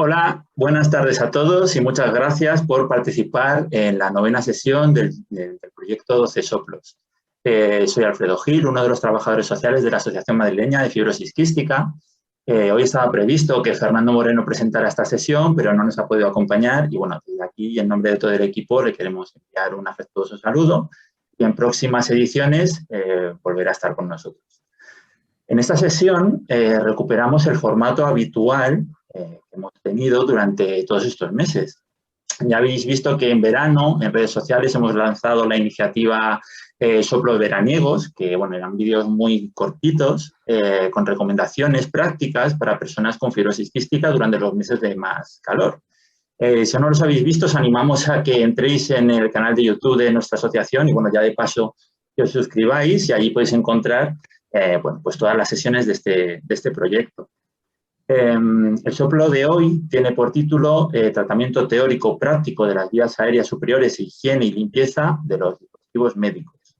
Hola, buenas tardes a todos y muchas gracias por participar en la novena sesión del proyecto 12 Soplos. Soy Alfredo Gil, uno de los trabajadores sociales de la Asociación Madrileña de Fibrosis Quística. Hoy estaba previsto que Fernando Moreno presentara esta sesión, pero no nos ha podido acompañar y bueno, desde aquí y en nombre de todo el equipo le queremos enviar un afectuoso saludo y en próximas ediciones volverá a estar con nosotros. En esta sesión recuperamos el formato habitual que hemos tenido durante todos estos meses. Ya habéis visto que en verano, en redes sociales, hemos lanzado la iniciativa Soplos Veraniegos, que bueno, eran vídeos muy cortitos, con recomendaciones prácticas para personas con fibrosis quística durante los meses de más calor. Si no los habéis visto, os animamos a que entréis en el canal de YouTube de nuestra asociación y bueno, ya de paso que os suscribáis y allí podéis encontrar bueno, pues todas las sesiones de este proyecto. El soplo de hoy tiene por título Tratamiento teórico práctico de las vías aéreas superiores, higiene y limpieza de los dispositivos médicos.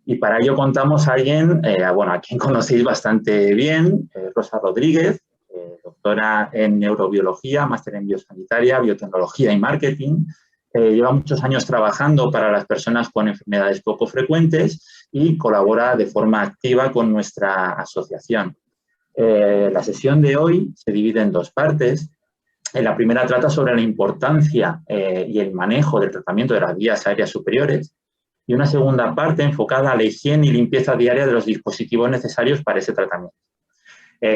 Y para ello contamos a alguien, bueno, a quien conocéis bastante bien, Rosa Rodríguez, doctora en neurobiología, máster en biosanitaria, biotecnología y marketing. Lleva muchos años trabajando para las personas con enfermedades poco frecuentes y colabora de forma activa con nuestra asociación. La sesión de hoy se divide en dos partes. La primera trata sobre la importancia y el manejo del tratamiento de las vías aéreas superiores y una segunda parte enfocada a la higiene y limpieza diaria de los dispositivos necesarios para ese tratamiento.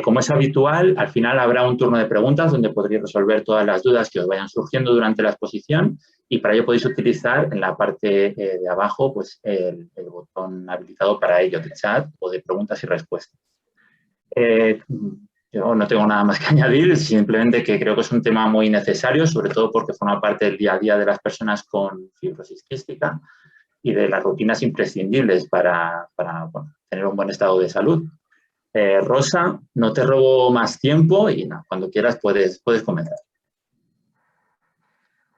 Como es habitual, al final habrá un turno de preguntas donde podréis resolver todas las dudas que os vayan surgiendo durante la exposición y para ello podéis utilizar en la parte de abajo pues, el botón habilitado para ello de chat o de preguntas y respuestas. Yo no tengo nada más que añadir, simplemente que creo que es un tema muy necesario, sobre todo porque forma parte del día a día de las personas con fibrosis quística y de las rutinas imprescindibles para bueno, tener un buen estado de salud. Rosa, no te robo más tiempo y no, cuando quieras puedes comenzar.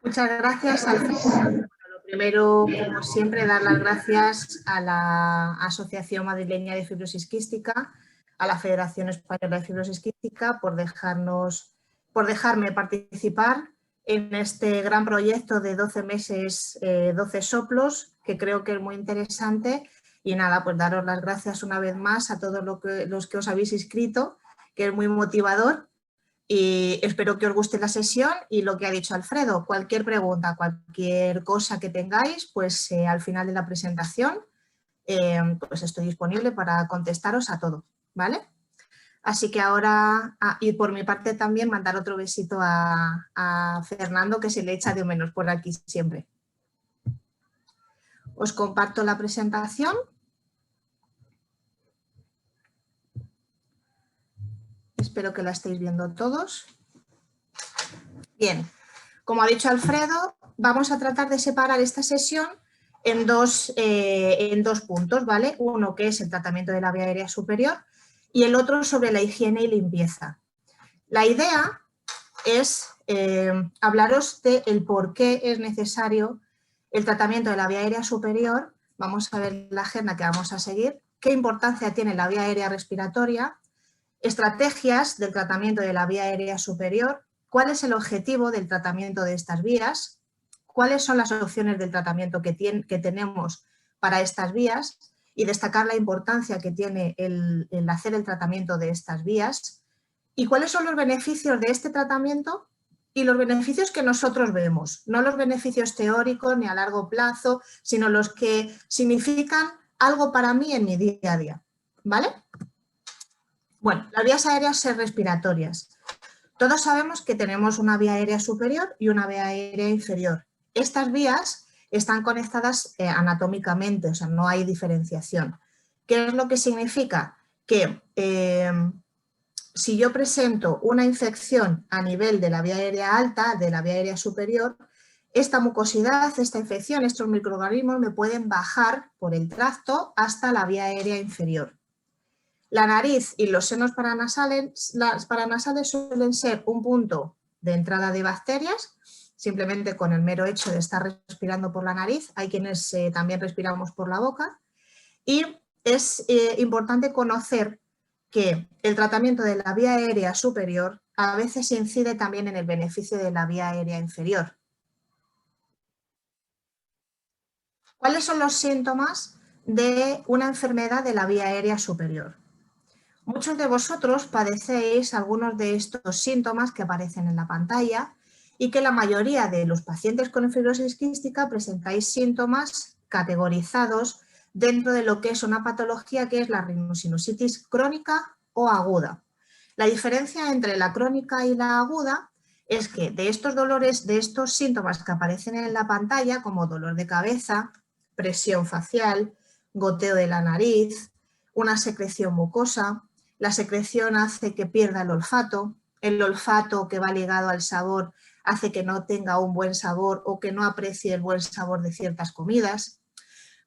Muchas gracias, Alfredo. Lo primero, como siempre, dar las gracias a la Asociación Madrileña de Fibrosis Quística, a la Federación Española de Fibrosis Quística por dejarme participar en este gran proyecto de 12 meses, 12 soplos, que creo que es muy interesante. Y nada, pues daros las gracias una vez más a todos los que os habéis inscrito, que es muy motivador. Y espero que os guste la sesión y lo que ha dicho Alfredo, cualquier pregunta, cualquier cosa que tengáis, pues al final de la presentación pues estoy disponible para contestaros a todo, ¿vale? Así que ahora, y por mi parte también mandar otro besito a Fernando, que se le echa de menos por aquí siempre. Os comparto la presentación. Espero que la estéis viendo todos. Bien, como ha dicho Alfredo, vamos a tratar de separar esta sesión en dos puntos, ¿vale? Uno que es el tratamiento de la vía aérea superior y el otro sobre la higiene y limpieza. La idea es hablaros del por qué es necesario el tratamiento de la vía aérea superior. Vamos a ver la agenda que vamos a seguir, qué importancia tiene la vía aérea respiratoria, estrategias del tratamiento de la vía aérea superior, cuál es el objetivo del tratamiento de estas vías, cuáles son las opciones del tratamiento que tenemos para estas vías y destacar la importancia que tiene el hacer el tratamiento de estas vías y cuáles son los beneficios de este tratamiento y los beneficios que nosotros vemos, no los beneficios teóricos ni a largo plazo, sino los que significan algo para mí en mi día a día, ¿vale? Bueno, las vías aéreas respiratorias. Todos sabemos que tenemos una vía aérea superior y una vía aérea inferior. Estas vías están conectadas anatómicamente, o sea, no hay diferenciación. ¿Qué es lo que significa? Que si yo presento una infección a nivel de la vía aérea alta, de la vía aérea superior, esta mucosidad, esta infección, estos microorganismos me pueden bajar por el tracto hasta la vía aérea inferior. La nariz y los senos paranasales suelen ser un punto de entrada de bacterias, simplemente con el mero hecho de estar respirando por la nariz. Hay quienes también respiramos por la boca. Y es importante conocer que el tratamiento de la vía aérea superior a veces incide también en el beneficio de la vía aérea inferior. ¿Cuáles son los síntomas de una enfermedad de la vía aérea superior? Muchos de vosotros padecéis algunos de estos síntomas que aparecen en la pantalla y que la mayoría de los pacientes con fibrosis quística presentáis síntomas categorizados dentro de lo que es una patología que es la rhinosinusitis crónica o aguda. La diferencia entre la crónica y la aguda es que de estos dolores, de estos síntomas que aparecen en la pantalla, como dolor de cabeza, presión facial, goteo de la nariz, una secreción mucosa, la secreción hace que pierda el olfato que va ligado al sabor hace que no tenga un buen sabor o que no aprecie el buen sabor de ciertas comidas.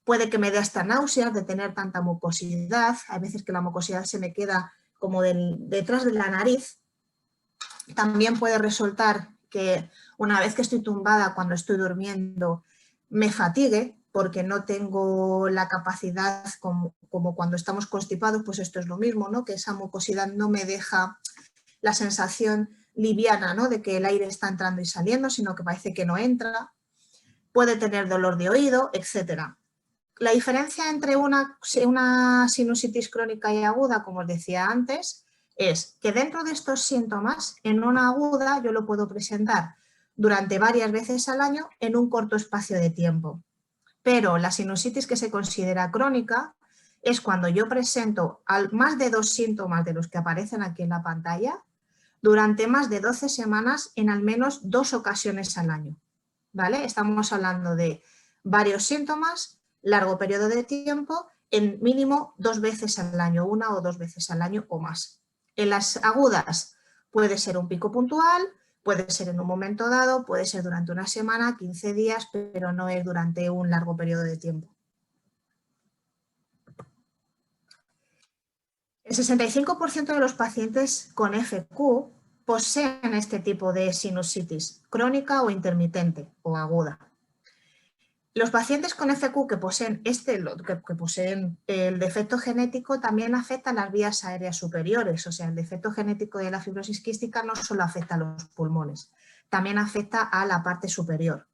Puede que me dé hasta náuseas de tener tanta mucosidad, hay veces que la mucosidad se me queda como detrás de la nariz. También puede resultar que una vez que estoy tumbada, cuando estoy durmiendo, me fatigue porque no tengo la capacidad como cuando estamos constipados, pues esto es lo mismo, ¿no? Que esa mucosidad no me deja la sensación liviana, ¿no? De que el aire está entrando y saliendo, sino que parece que no entra. Puede tener dolor de oído, etc. La diferencia entre una sinusitis crónica y aguda, como os decía antes, es que dentro de estos síntomas, en una aguda yo lo puedo presentar durante varias veces al año en un corto espacio de tiempo. Pero la sinusitis que se considera crónica es cuando yo presento más de 2 síntomas de los que aparecen aquí en la pantalla durante más de 12 semanas en al menos 2 ocasiones al año. ¿Vale? Estamos hablando de varios síntomas, largo periodo de tiempo, en mínimo 2 veces al año, 1 o 2 veces al año o más. En las agudas puede ser un pico puntual, puede ser en un momento dado, puede ser durante una semana, 15 días, pero no es durante un largo periodo de tiempo. El 65% de los pacientes con FQ poseen este tipo de sinusitis, crónica o intermitente o aguda. Los pacientes con FQ que poseen el defecto genético también afecta las vías aéreas superiores, o sea, el defecto genético de la fibrosis quística no solo afecta a los pulmones, también afecta a la parte superior.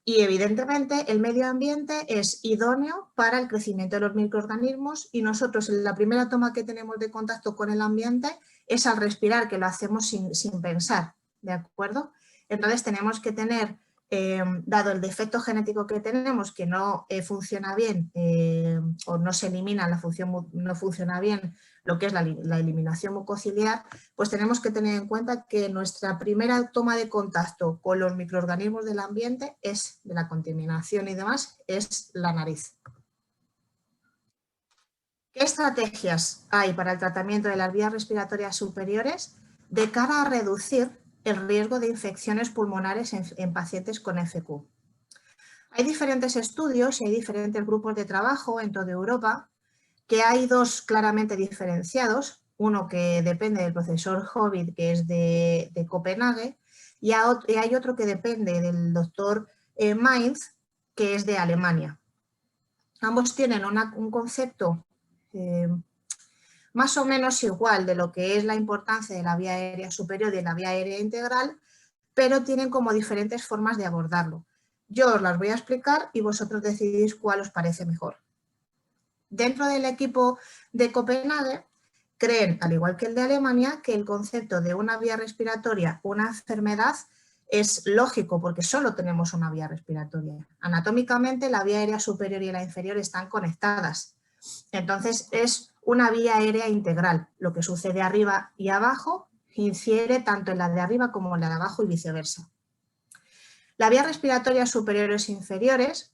Y evidentemente el medio ambiente es idóneo para el crecimiento de los microorganismos y nosotros en la primera toma que tenemos de contacto con el ambiente es al respirar, que lo hacemos sin pensar, ¿de acuerdo? Entonces tenemos que tener, dado el defecto genético que tenemos, que no funciona bien o no se elimina la función, no funciona bien lo que es la eliminación mucociliar, pues tenemos que tener en cuenta que nuestra primera toma de contacto con los microorganismos del ambiente es de la contaminación y demás, es la nariz. ¿Qué estrategias hay para el tratamiento de las vías respiratorias superiores de cara a reducir el riesgo de infecciones pulmonares en pacientes con FQ? Hay diferentes estudios y hay diferentes grupos de trabajo en toda Europa, que hay 2 claramente diferenciados, uno que depende del profesor Hobbit, que es de Copenhague, y hay otro que depende del doctor Mainz, que es de Alemania. Ambos tienen un concepto más o menos igual de lo que es la importancia de la vía aérea superior y de la vía aérea integral, pero tienen como diferentes formas de abordarlo. Yo os las voy a explicar y vosotros decidís cuál os parece mejor. Dentro del equipo de Copenhague creen, al igual que el de Alemania, que el concepto de una vía respiratoria, una enfermedad, es lógico porque solo tenemos una vía respiratoria. Anatómicamente la vía aérea superior y la inferior están conectadas. Entonces es una vía aérea integral. Lo que sucede arriba y abajo infiere tanto en la de arriba como en la de abajo y viceversa. La vía respiratoria superiores e inferiores,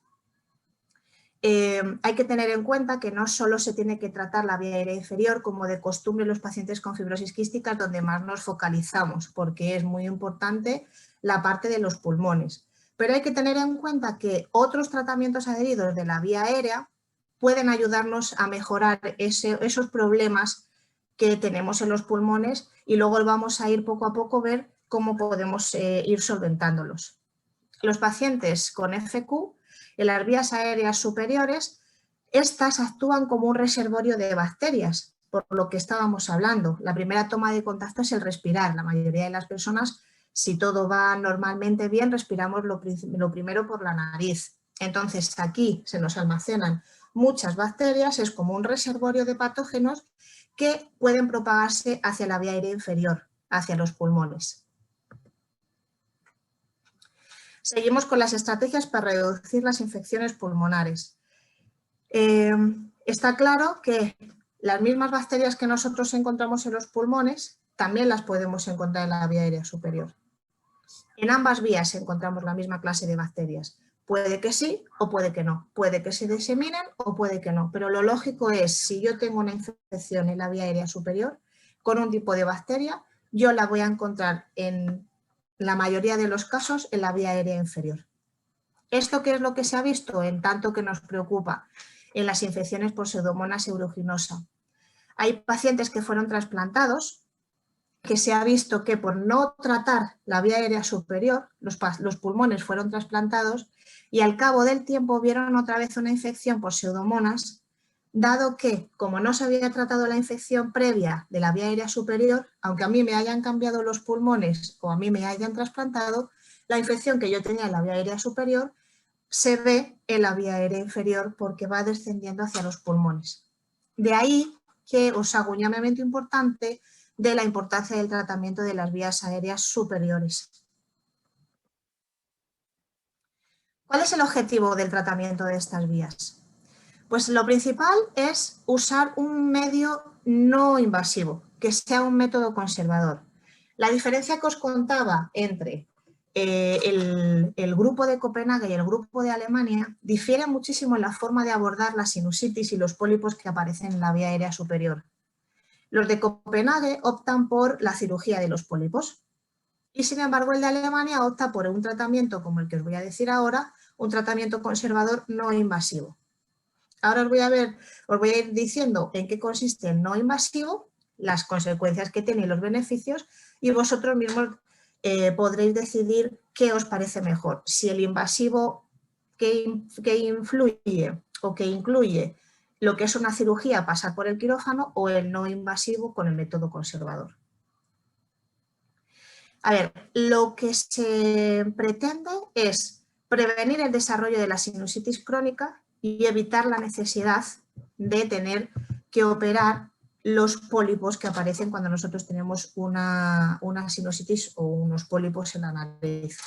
hay que tener en cuenta que no solo se tiene que tratar la vía aérea inferior, como de costumbre los pacientes con fibrosis quística, donde más nos focalizamos, porque es muy importante la parte de los pulmones. Pero hay que tener en cuenta que otros tratamientos adheridos de la vía aérea pueden ayudarnos a mejorar esos problemas que tenemos en los pulmones y luego vamos a ir poco a poco a ver cómo podemos ir solventándolos. Los pacientes con FQ, en las vías aéreas superiores, estas actúan como un reservorio de bacterias, por lo que estábamos hablando. La primera toma de contacto es el respirar. La mayoría de las personas, si todo va normalmente bien, respiramos lo primero por la nariz. Entonces aquí se nos almacenan muchas bacterias, es como un reservorio de patógenos que pueden propagarse hacia la vía aérea inferior, hacia los pulmones. Seguimos con las estrategias para reducir las infecciones pulmonares. Está claro que las mismas bacterias que nosotros encontramos en los pulmones también las podemos encontrar en la vía aérea superior. En ambas vías encontramos la misma clase de bacterias. Puede que sí o puede que no. Puede que se diseminen o puede que no. Pero lo lógico es, si yo tengo una infección en la vía aérea superior con un tipo de bacteria, yo la voy a encontrar en la mayoría de los casos en la vía aérea inferior. ¿Esto qué es lo que se ha visto en tanto que nos preocupa en las infecciones por Pseudomonas aeruginosa? Hay pacientes que fueron trasplantados que se ha visto que por no tratar la vía aérea superior, los pulmones fueron trasplantados y al cabo del tiempo vieron otra vez una infección por Pseudomonas, dado que, como no se había tratado la infección previa de la vía aérea superior, aunque a mí me hayan cambiado los pulmones o a mí me hayan trasplantado, la infección que yo tenía en la vía aérea superior se ve en la vía aérea inferior porque va descendiendo hacia los pulmones. De ahí que os hago un llamamiento importante de la importancia del tratamiento de las vías aéreas superiores. ¿Cuál es el objetivo del tratamiento de estas vías? Pues lo principal es usar un medio no invasivo, que sea un método conservador. La diferencia que os contaba entre el grupo de Copenhague y el grupo de Alemania difiere muchísimo en la forma de abordar la sinusitis y los pólipos que aparecen en la vía aérea superior. Los de Copenhague optan por la cirugía de los pólipos y, sin embargo, el de Alemania opta por un tratamiento como el que os voy a decir ahora, un tratamiento conservador no invasivo. Ahora os voy a ir diciendo en qué consiste el no invasivo, las consecuencias que tiene y los beneficios, y vosotros mismos podréis decidir qué os parece mejor, si el invasivo que influye o que incluye lo que es una cirugía, pasar por el quirófano, o el no invasivo con el método conservador. A ver, lo que se pretende es prevenir el desarrollo de la sinusitis crónica y evitar la necesidad de tener que operar los pólipos que aparecen cuando nosotros tenemos una sinusitis o unos pólipos en la nariz.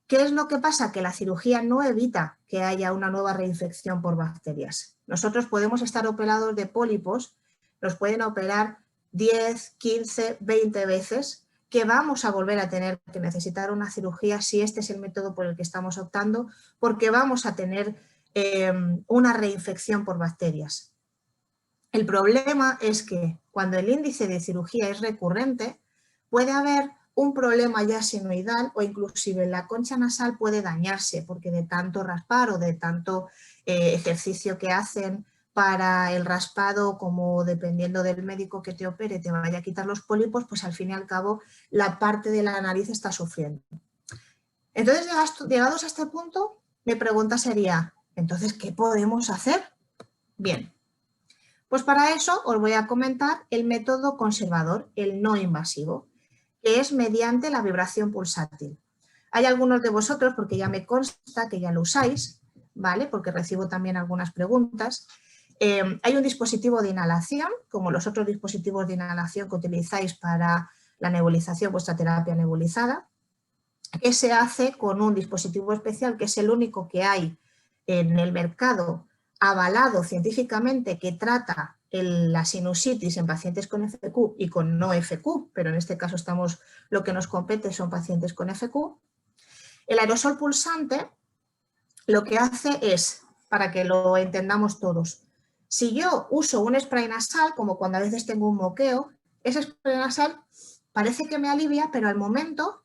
¿Qué es lo que pasa? Que la cirugía no evita que haya una nueva reinfección por bacterias. Nosotros podemos estar operados de pólipos, nos pueden operar 10, 15, 20 veces, que vamos a volver a tener que necesitar una cirugía si este es el método por el que estamos optando, porque vamos a tener una reinfección por bacterias. El problema es que cuando el índice de cirugía es recurrente, puede haber un problema ya sinoidal o inclusive la concha nasal puede dañarse porque de tanto raspar o de tanto ejercicio que hacen para el raspado, como dependiendo del médico que te opere te vaya a quitar los pólipos, pues al fin y al cabo la parte de la nariz está sufriendo. Entonces, llegados a este punto, mi pregunta sería, entonces, ¿qué podemos hacer? Bien, pues para eso os voy a comentar el método conservador, el no invasivo, que es mediante la vibración pulsátil. Hay algunos de vosotros, porque ya me consta que ya lo usáis, ¿vale? Porque recibo también algunas preguntas. Hay un dispositivo de inhalación, como los otros dispositivos de inhalación que utilizáis para la nebulización, vuestra terapia nebulizada, que se hace con un dispositivo especial que es el único que hay en el mercado avalado científicamente que trata la sinusitis en pacientes con FQ y con no FQ, pero en este caso lo que nos compete son pacientes con FQ. El aerosol pulsante lo que hace es, para que lo entendamos todos, si yo uso un spray nasal, como cuando a veces tengo un moqueo, ese spray nasal parece que me alivia, pero al momento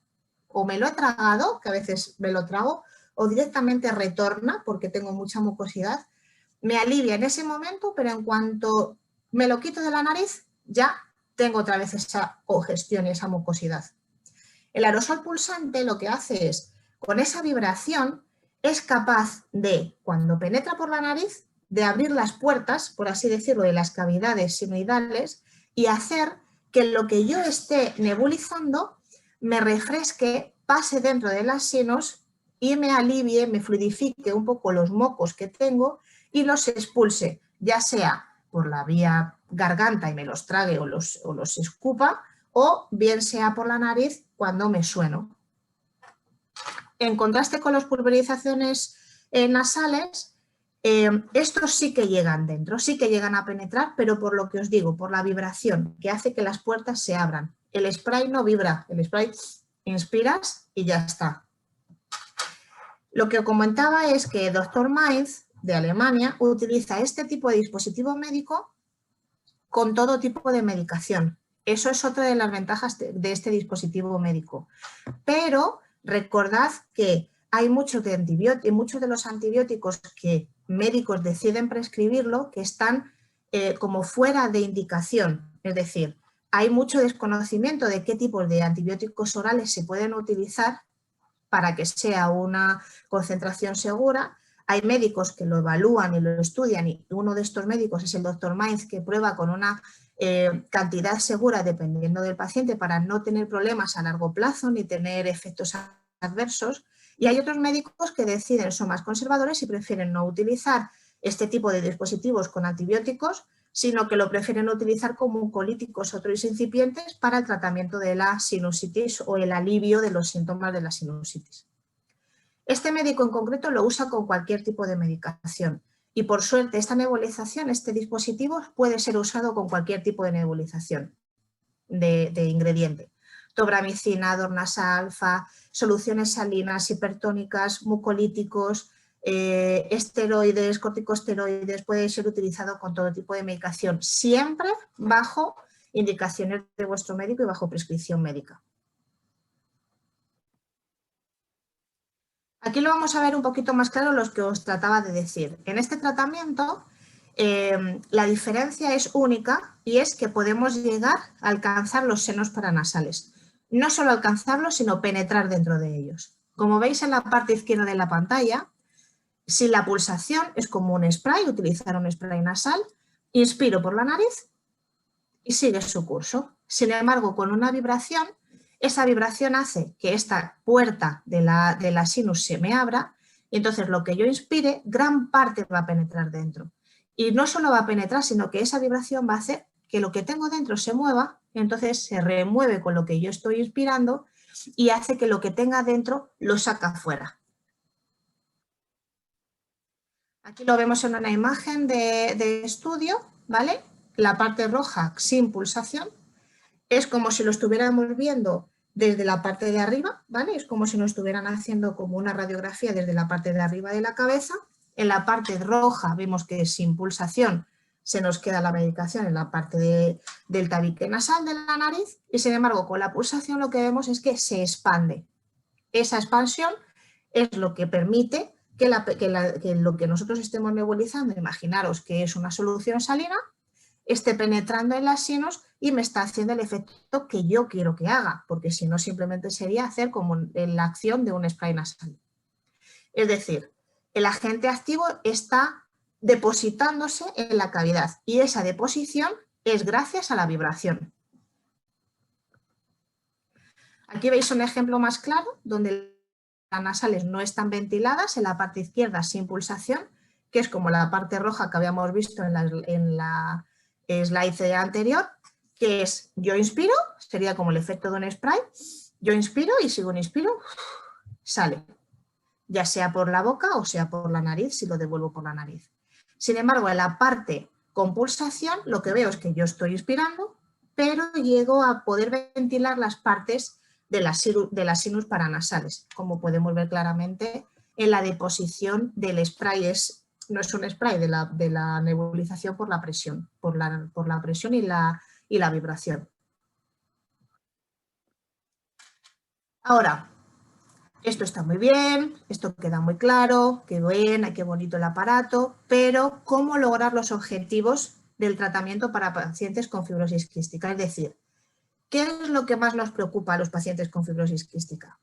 o me lo he tragado, que a veces me lo trago, o directamente retorna porque tengo mucha mucosidad, me alivia en ese momento, pero en cuanto me lo quito de la nariz, ya tengo otra vez esa congestión y esa mucosidad. El aerosol pulsante lo que hace es, con esa vibración, es capaz de, cuando penetra por la nariz, de abrir las puertas, por así decirlo, de las cavidades sinoidales y hacer que lo que yo esté nebulizando me refresque, pase dentro de las sinos y me alivie, me fluidifique un poco los mocos que tengo y los expulse, ya sea por la vía garganta y me los trague o los escupa, o bien sea por la nariz cuando me sueno. En contraste con las pulverizaciones nasales, estos sí que llegan dentro, sí que llegan a penetrar, pero por lo que os digo, por la vibración que hace que las puertas se abran. El spray no vibra, el spray inspiras y ya está. Lo que comentaba es que Dr. Mainz, de Alemania, utiliza este tipo de dispositivo médico con todo tipo de medicación. Eso es otra de las ventajas de este dispositivo médico. Pero recordad que hay muchos de los antibióticos que médicos deciden prescribirlo que están como fuera de indicación. Es decir, hay mucho desconocimiento de qué tipos de antibióticos orales se pueden utilizar para que sea una concentración segura. Hay médicos que lo evalúan y lo estudian y uno de estos médicos es el Dr. Mainz, que prueba con una cantidad segura dependiendo del paciente para no tener problemas a largo plazo ni tener efectos adversos. Y hay otros médicos que deciden, son más conservadores y prefieren no utilizar este tipo de dispositivos con antibióticos, sino que lo prefieren utilizar como mucolíticos o otros incipientes para el tratamiento de la sinusitis o el alivio de los síntomas de la sinusitis. Este médico en concreto lo usa con cualquier tipo de medicación y por suerte esta nebulización, este dispositivo puede ser usado con cualquier tipo de nebulización de ingrediente. Tobramicina, Dornasa alfa, soluciones salinas, hipertónicas, mucolíticos, esteroides, corticosteroides, puede ser utilizado con todo tipo de medicación, siempre bajo indicaciones de vuestro médico y bajo prescripción médica. Aquí lo vamos a ver un poquito más claro lo que os trataba de decir. En este tratamiento la diferencia es única y es que podemos llegar a alcanzar los senos paranasales. No solo alcanzarlos, sino penetrar dentro de ellos. Como veis en la parte izquierda de la pantalla, si la pulsación es como un spray, utilizar un spray nasal, inspiro por la nariz y sigue su curso. Sin embargo, con una vibración, esa vibración hace que esta puerta de la sinus se me abra y entonces lo que yo inspire, gran parte va a penetrar dentro. Y no solo va a penetrar, sino que esa vibración va a hacer que lo que tengo dentro se mueva, entonces se remueve con lo que yo estoy inspirando y hace que lo que tenga dentro lo saca fuera. Aquí lo vemos en una imagen de estudio, ¿vale? La parte roja sin pulsación es como si lo estuviéramos viendo desde la parte de arriba, ¿vale? Es como si nos estuvieran haciendo como una radiografía desde la parte de arriba de la cabeza. En la parte roja vemos que sin pulsación se nos queda la medicación en la parte del tabique nasal de la nariz y sin embargo con la pulsación lo que vemos es que se expande. Esa expansión es lo que permite que lo que nosotros estemos nebulizando, imaginaros que es una solución salina, esté penetrando en las sinos y me está haciendo el efecto que yo quiero que haga, porque si no simplemente sería hacer como la acción de un spray nasal. Es decir, el agente activo está depositándose en la cavidad y esa deposición es gracias a la vibración. Aquí veis un ejemplo más claro donde las nasales no están ventiladas en la parte izquierda sin pulsación, que es como la parte roja que habíamos visto en la slide anterior, que es yo inspiro, sería como el efecto de un spray, yo inspiro y sigo un inspiro, sale, ya sea por la boca o sea por la nariz, si lo devuelvo por la nariz. Sin embargo, en la parte con pulsación lo que veo es que yo estoy inspirando, pero llego a poder ventilar las partes de las sinus paranasales, como podemos ver claramente en la deposición del spray. No es un spray de la nebulización por la presión, por la presión y la vibración. Ahora, esto está muy bien, esto queda muy claro, qué bien, qué bonito el aparato, pero ¿cómo lograr los objetivos del tratamiento para pacientes con fibrosis quística? Es decir, ¿qué es lo que más nos preocupa a los pacientes con fibrosis quística?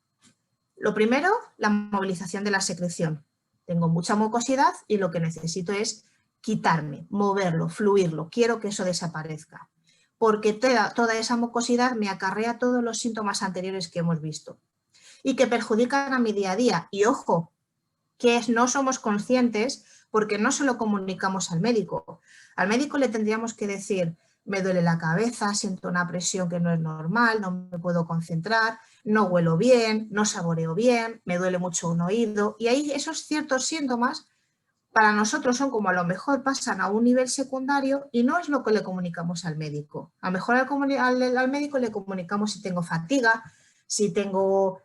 Lo primero, la movilización de la secreción. Tengo mucha mucosidad y lo que necesito es quitarme, moverlo, fluirlo, quiero que eso desaparezca, porque toda esa mucosidad me acarrea todos los síntomas anteriores que hemos visto y que perjudican a mi día a día. Y ojo, que no somos conscientes porque no se lo comunicamos al médico. Al médico le tendríamos que decir, me duele la cabeza, siento una presión que no es normal, no me puedo concentrar, no huelo bien, no saboreo bien, me duele mucho un oído. Y ahí esos ciertos síntomas para nosotros son como a lo mejor pasan a un nivel secundario y no es lo que le comunicamos al médico. A lo mejor al médico le comunicamos si tengo fatiga, si tengo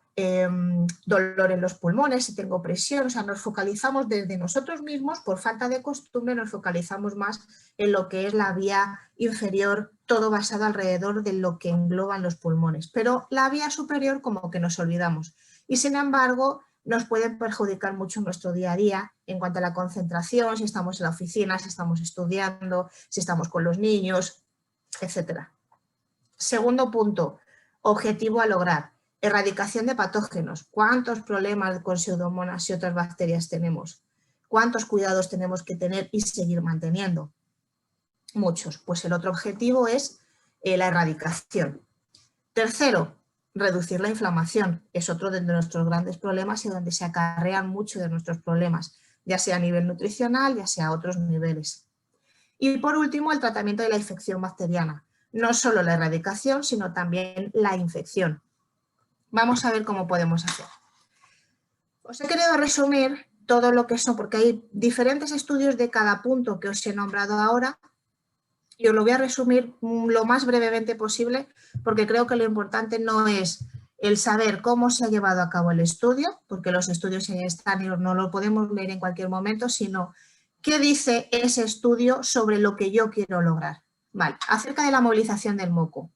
dolor en los pulmones, si tengo presión, o sea, nos focalizamos desde nosotros mismos, por falta de costumbre, nos focalizamos más en lo que es la vía inferior, todo basado alrededor de lo que engloban los pulmones. Pero la vía superior como que nos olvidamos y sin embargo nos puede perjudicar mucho nuestro día a día en cuanto a la concentración, si estamos en la oficina, si estamos estudiando, si estamos con los niños, etc. Segundo punto, objetivo a lograr, erradicación de patógenos. ¿Cuántos problemas con pseudomonas y otras bacterias tenemos? ¿Cuántos cuidados tenemos que tener y seguir manteniendo? Muchos. Pues el otro objetivo es la erradicación. Tercero, reducir la inflamación. Es otro de nuestros grandes problemas y donde se acarrean muchos de nuestros problemas, ya sea a nivel nutricional, ya sea a otros niveles. Y por último, el tratamiento de la infección bacteriana. No solo la erradicación, sino también la infección. Vamos a ver cómo podemos hacer. Os he querido resumir todo lo que son, porque hay diferentes estudios de cada punto que os he nombrado ahora, y os lo voy a resumir lo más brevemente posible, porque creo que lo importante no es el saber cómo se ha llevado a cabo el estudio, porque los estudios ya están y no lo podemos leer en cualquier momento, sino qué dice ese estudio sobre lo que yo quiero lograr. Vale, acerca de la movilización del moco.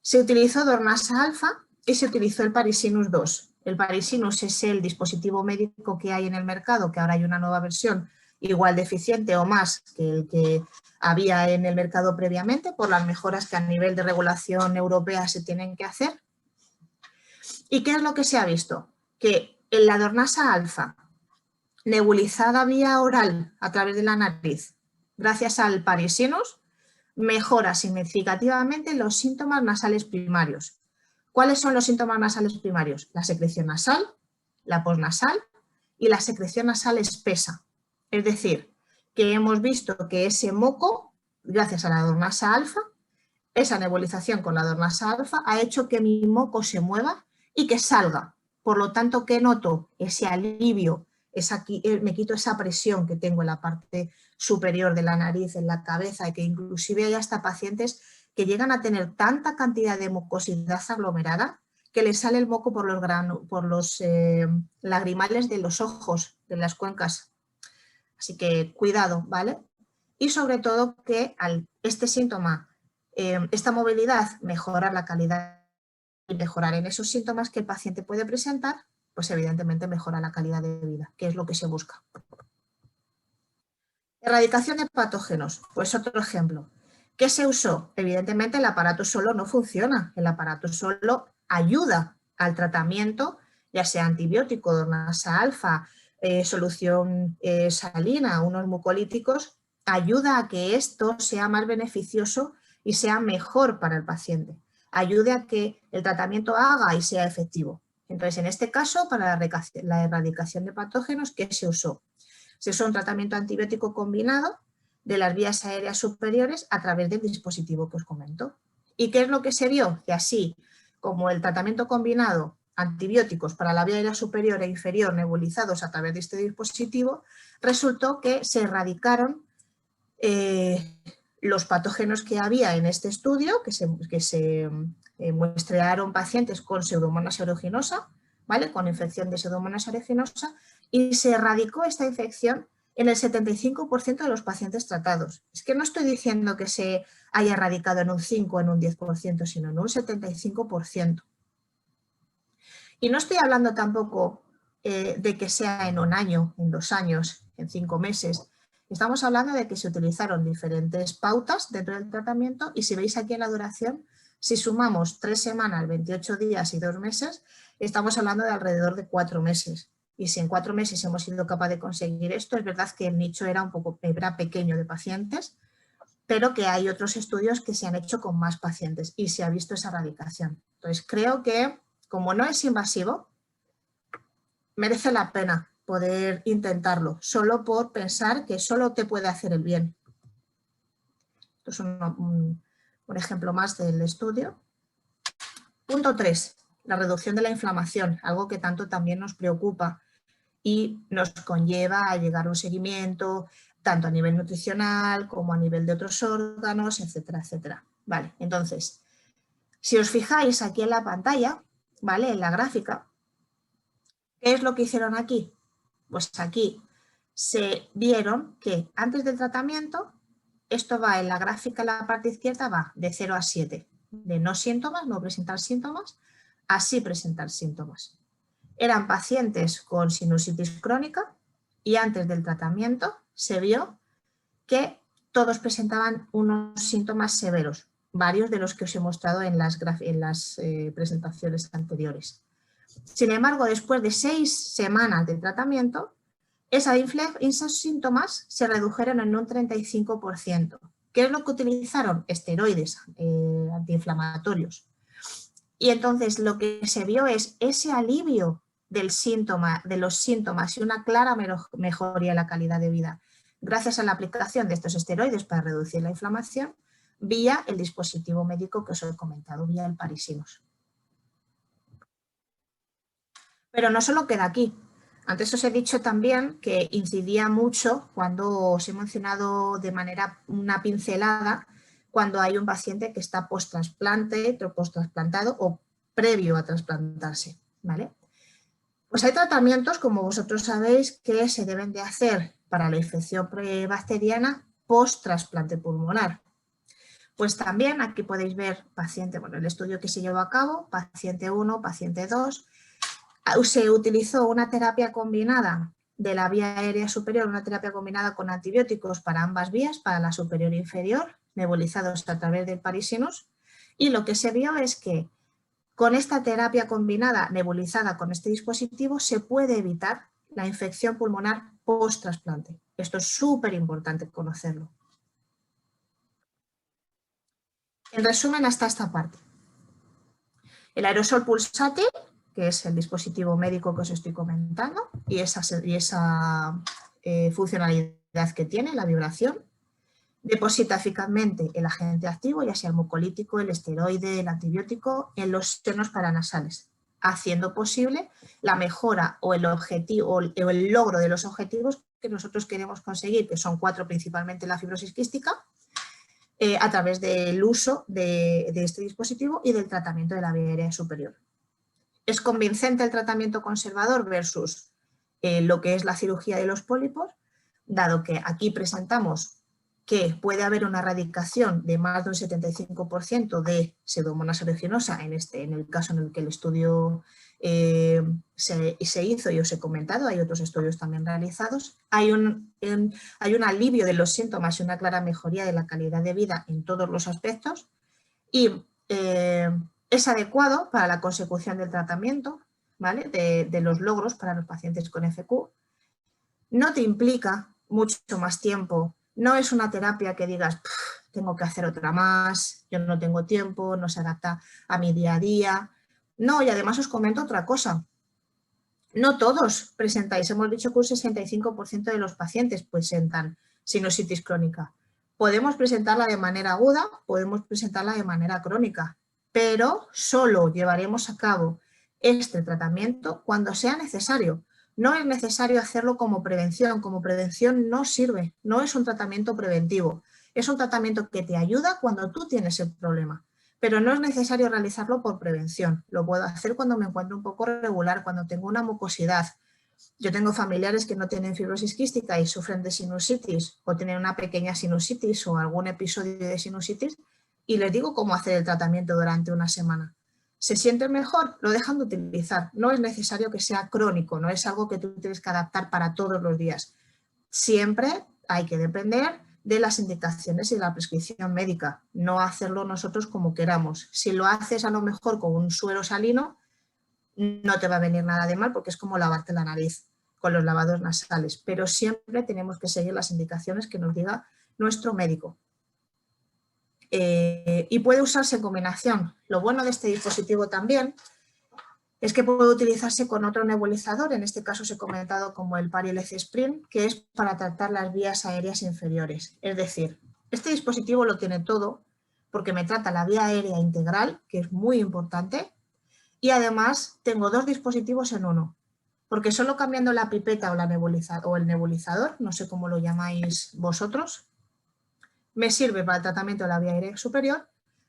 Se utilizó Dornasa alfa y se utilizó el Parisinus 2. El Parisinus es el dispositivo médico que hay en el mercado, que ahora hay una nueva versión igual de eficiente o más que el que había en el mercado previamente, por las mejoras que a nivel de regulación europea se tienen que hacer. ¿Y qué es lo que se ha visto? Que en la Dornasa alfa, nebulizada vía oral a través de la nariz, gracias al Parisinus, mejora significativamente los síntomas nasales primarios. ¿Cuáles son los síntomas nasales primarios? La secreción nasal, la posnasal y la secreción nasal espesa. Es decir, que hemos visto que ese moco, gracias a la Dornasa alfa, esa nebulización con la Dornasa alfa ha hecho que mi moco se mueva y que salga. Por lo tanto, ¿qué noto? Ese alivio, me quito esa presión que tengo en la parte superior de la nariz, en la cabeza, y que inclusive hay hasta pacientes que llegan a tener tanta cantidad de mucosidad aglomerada que les sale el moco por los lagrimales de los ojos, de las cuencas. Así que cuidado, ¿vale? Y sobre todo que este síntoma, esta movilidad, mejorar la calidad y mejorar en esos síntomas que el paciente puede presentar, pues evidentemente mejora la calidad de vida, que es lo que se busca. Erradicación de patógenos, pues otro ejemplo. ¿Qué se usó? Evidentemente el aparato solo no funciona, el aparato solo ayuda al tratamiento, ya sea antibiótico, Dornasa alfa, solución salina, unos mucolíticos, ayuda a que esto sea más beneficioso y sea mejor para el paciente, ayude a que el tratamiento haga y sea efectivo. Entonces, en este caso, para la erradicación de patógenos, ¿qué se usó? Se usó un tratamiento antibiótico combinado de las vías aéreas superiores a través del dispositivo que os comento. ¿Y qué es lo que se vio? Que así como el tratamiento combinado, antibióticos para la vía aérea superior e inferior nebulizados a través de este dispositivo, resultó que se erradicaron los patógenos que había en este estudio, que se muestrearon pacientes con Pseudomonas aeruginosa, ¿vale? Con infección de Pseudomonas aeruginosa, y se erradicó esta infección en el 75% de los pacientes tratados. Es que no estoy diciendo que se haya erradicado en un 5 o en un 10%, sino en un 75%. Y no estoy hablando tampoco de que sea en un año, en 2 años, en 5 meses. Estamos hablando de que se utilizaron diferentes pautas dentro del tratamiento y si veis aquí en la duración, si sumamos 3 semanas, 28 días y 2 meses, estamos hablando de alrededor de 4 meses. Y si en 4 meses hemos sido capaces de conseguir esto, es verdad que el nicho era pequeño de pacientes, pero que hay otros estudios que se han hecho con más pacientes y se ha visto esa erradicación. Entonces, creo que, como no es invasivo, merece la pena poder intentarlo, solo por pensar que solo te puede hacer el bien. Esto es un ejemplo más del estudio. Punto 3, la reducción de la inflamación, algo que tanto también nos preocupa y nos conlleva a llegar a un seguimiento tanto a nivel nutricional como a nivel de otros órganos, etcétera, etcétera. Vale, entonces, si os fijáis aquí en la pantalla, ¿vale? En la gráfica, ¿qué es lo que hicieron aquí? Pues aquí se vieron que antes del tratamiento, esto va en la gráfica en la parte izquierda, va de 0 a 7, de no síntomas, no presentar síntomas, a sí presentar síntomas. Eran pacientes con sinusitis crónica y antes del tratamiento se vio que todos presentaban unos síntomas severos, varios de los que os he mostrado en las presentaciones anteriores. Sin embargo, después de 6 semanas de tratamiento, esos síntomas se redujeron en un 35%. ¿Qué es lo que utilizaron? Esteroides antiinflamatorios. Y entonces lo que se vio es ese alivio de los síntomas y una clara mejoría en la calidad de vida gracias a la aplicación de estos esteroides para reducir la inflamación vía el dispositivo médico que os he comentado, vía el Parisinos. Pero no solo queda aquí. Antes os he dicho también que incidía mucho cuando os he mencionado de manera una pincelada cuando hay un paciente que está post-trasplantado o previo a trasplantarse, ¿vale? Pues hay tratamientos, como vosotros sabéis, que se deben de hacer para la infección bacteriana post-trasplante pulmonar. Pues también aquí podéis ver paciente, bueno, el estudio que se llevó a cabo, paciente 1, paciente 2, se utilizó una terapia combinada de la vía aérea superior, una terapia combinada con antibióticos para ambas vías, para la superior e inferior, nebulizados a través del Parisinos, y lo que se vio es que con esta terapia combinada nebulizada con este dispositivo se puede evitar la infección pulmonar post-trasplante. Esto es súper importante conocerlo. En resumen, hasta esta parte. El aerosol pulsátil, que es el dispositivo médico que os estoy comentando, y esa funcionalidad que tiene, la vibración, deposita eficazmente el agente activo, ya sea el mucolítico, el esteroide, el antibiótico, en los senos paranasales, haciendo posible la mejora o el objetivo o el logro de los objetivos que nosotros queremos conseguir, que son 4 principalmente la fibrosis quística, a través del uso de este dispositivo y del tratamiento de la vía aérea superior. Es convincente el tratamiento conservador versus lo que es la cirugía de los pólipos, dado que aquí presentamos que puede haber una erradicación de más de un 75% de Pseudomonas aeruginosa, en el caso en el que el estudio se hizo y os he comentado, hay otros estudios también realizados. Hay un alivio de los síntomas y una clara mejoría de la calidad de vida en todos los aspectos y es adecuado para la consecución del tratamiento, ¿vale? de los logros para los pacientes con FQ. No te implica mucho más tiempo. No es una terapia que digas, tengo que hacer otra más, yo no tengo tiempo, no se adapta a mi día a día. No, y además os comento otra cosa. No todos presentáis, hemos dicho que un 65% de los pacientes presentan sinusitis crónica. Podemos presentarla de manera aguda, podemos presentarla de manera crónica, pero solo llevaremos a cabo este tratamiento cuando sea necesario. No es necesario hacerlo como prevención no sirve, no es un tratamiento preventivo, es un tratamiento que te ayuda cuando tú tienes el problema, pero no es necesario realizarlo por prevención, lo puedo hacer cuando me encuentro un poco regular, cuando tengo una mucosidad. Yo tengo familiares que no tienen fibrosis quística y sufren de sinusitis o tienen una pequeña sinusitis o algún episodio de sinusitis y les digo cómo hacer el tratamiento durante una semana. ¿Se sienten mejor? Lo dejan de utilizar. No es necesario que sea crónico, no es algo que tú tienes que adaptar para todos los días. Siempre hay que depender de las indicaciones y la prescripción médica, no hacerlo nosotros como queramos. Si lo haces a lo mejor con un suero salino, no te va a venir nada de mal porque es como lavarte la nariz con los lavados nasales, pero siempre tenemos que seguir las indicaciones que nos diga nuestro médico. Y puede usarse en combinación. Lo bueno de este dispositivo también es que puede utilizarse con otro nebulizador, en este caso os he comentado como el Pari-LC Sprint, que es para tratar las vías aéreas inferiores. Es decir, este dispositivo lo tiene todo porque me trata la vía aérea integral, que es muy importante, y además tengo dos dispositivos en uno, porque solo cambiando la pipeta o el nebulizador, no sé cómo lo llamáis vosotros, me sirve para el tratamiento de la vía aérea superior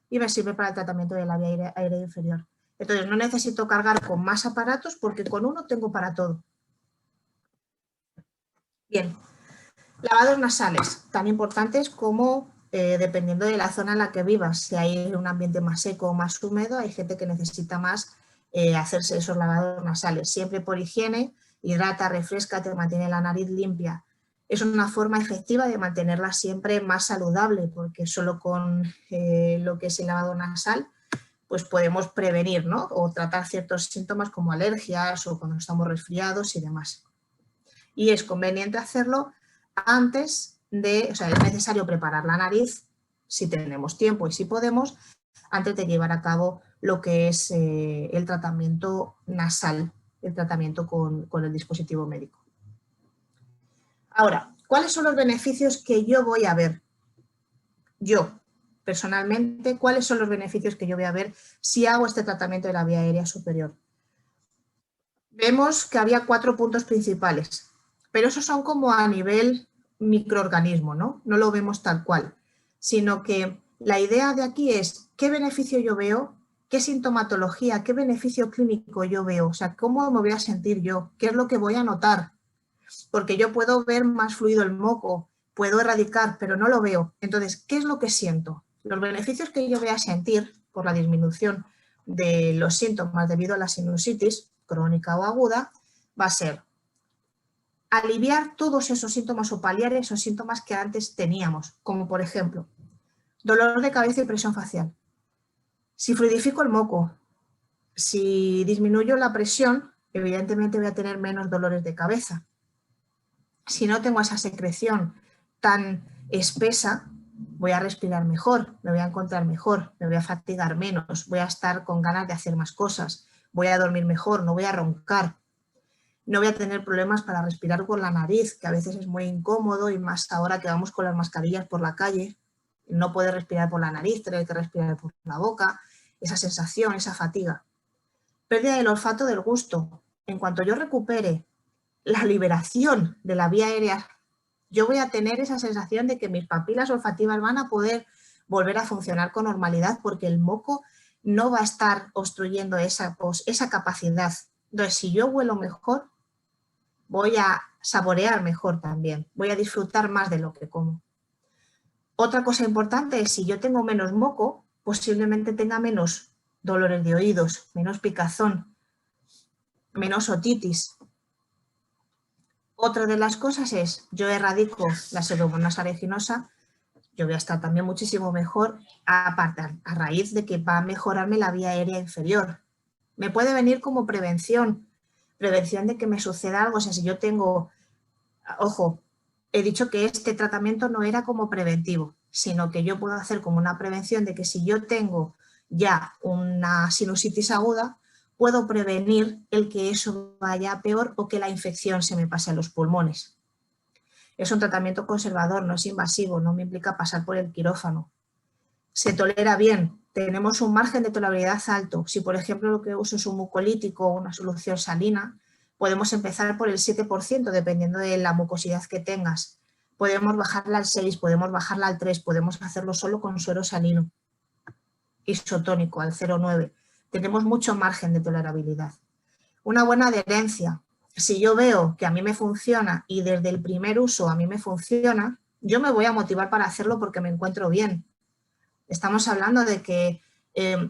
y me sirve para el tratamiento de la vía aérea inferior. Entonces no necesito cargar con más aparatos porque con uno tengo para todo. Bien, lavados nasales, tan importantes como dependiendo de la zona en la que vivas. Si hay un ambiente más seco o más húmedo, hay gente que necesita más hacerse esos lavados nasales. Siempre por higiene, hidrata, refresca, te mantiene la nariz limpia. Es una forma efectiva de mantenerla siempre más saludable, porque solo con lo que es el lavado nasal pues podemos prevenir, ¿no? O tratar ciertos síntomas como alergias o cuando estamos resfriados y demás. Y es conveniente hacerlo antes de, o sea, es necesario preparar la nariz, si tenemos tiempo y si podemos, antes de llevar a cabo lo que es el tratamiento nasal, el tratamiento con el dispositivo médico. Ahora, ¿cuáles son los beneficios que yo voy a ver? Yo, personalmente, ¿cuáles son los beneficios que yo voy a ver si hago este tratamiento de la vía aérea superior? Vemos que había 4 puntos principales, pero esos son como a nivel microorganismo, ¿no? No lo vemos tal cual, sino que la idea de aquí es qué beneficio yo veo, qué sintomatología, qué beneficio clínico yo veo, o sea, cómo me voy a sentir yo, qué es lo que voy a notar, porque yo puedo ver más fluido el moco, puedo erradicar, pero no lo veo. Entonces, ¿qué es lo que siento? Los beneficios que yo voy a sentir por la disminución de los síntomas debido a la sinusitis crónica o aguda va a ser aliviar todos esos síntomas o paliar esos síntomas que antes teníamos, como por ejemplo, dolor de cabeza y presión facial. Si fluidifico el moco, si disminuyo la presión, evidentemente voy a tener menos dolores de cabeza. Si no tengo esa secreción tan espesa, voy a respirar mejor, me voy a encontrar mejor, me voy a fatigar menos, voy a estar con ganas de hacer más cosas, voy a dormir mejor, no voy a roncar, no voy a tener problemas para respirar por la nariz, que a veces es muy incómodo y más ahora que vamos con las mascarillas por la calle, no poder respirar por la nariz, tener que respirar por la boca, esa sensación, esa fatiga. Pérdida del olfato, del gusto. En cuanto yo recupere la liberación de la vía aérea, yo voy a tener esa sensación de que mis papilas olfativas van a poder volver a funcionar con normalidad porque el moco no va a estar obstruyendo esa capacidad. Entonces, si yo huelo mejor, voy a saborear mejor también, voy a disfrutar más de lo que como. Otra cosa importante es si yo tengo menos moco, posiblemente tenga menos dolores de oídos, menos picazón, menos otitis. Otra de las cosas es, yo erradico la pseudomonas aeruginosa, yo voy a estar también muchísimo mejor, aparte, a raíz de que va a mejorarme la vía aérea inferior. Me puede venir como prevención de que me suceda algo, o sea, si yo tengo, ojo, he dicho que este tratamiento no era como preventivo, sino que yo puedo hacer como una prevención de que si yo tengo ya una sinusitis aguda, puedo prevenir el que eso vaya a peor o que la infección se me pase a los pulmones. Es un tratamiento conservador, no es invasivo, no me implica pasar por el quirófano. Se tolera bien, tenemos un margen de tolerabilidad alto. Si, por ejemplo, lo que uso es un mucolítico o una solución salina, podemos empezar por el 7%, dependiendo de la mucosidad que tengas. Podemos bajarla al 6, podemos bajarla al 3, podemos hacerlo solo con suero salino isotónico al 0,9. Tenemos mucho margen de tolerabilidad. Una buena adherencia. Si yo veo que a mí me funciona y desde el primer uso a mí me funciona, yo me voy a motivar para hacerlo porque me encuentro bien. Estamos hablando de que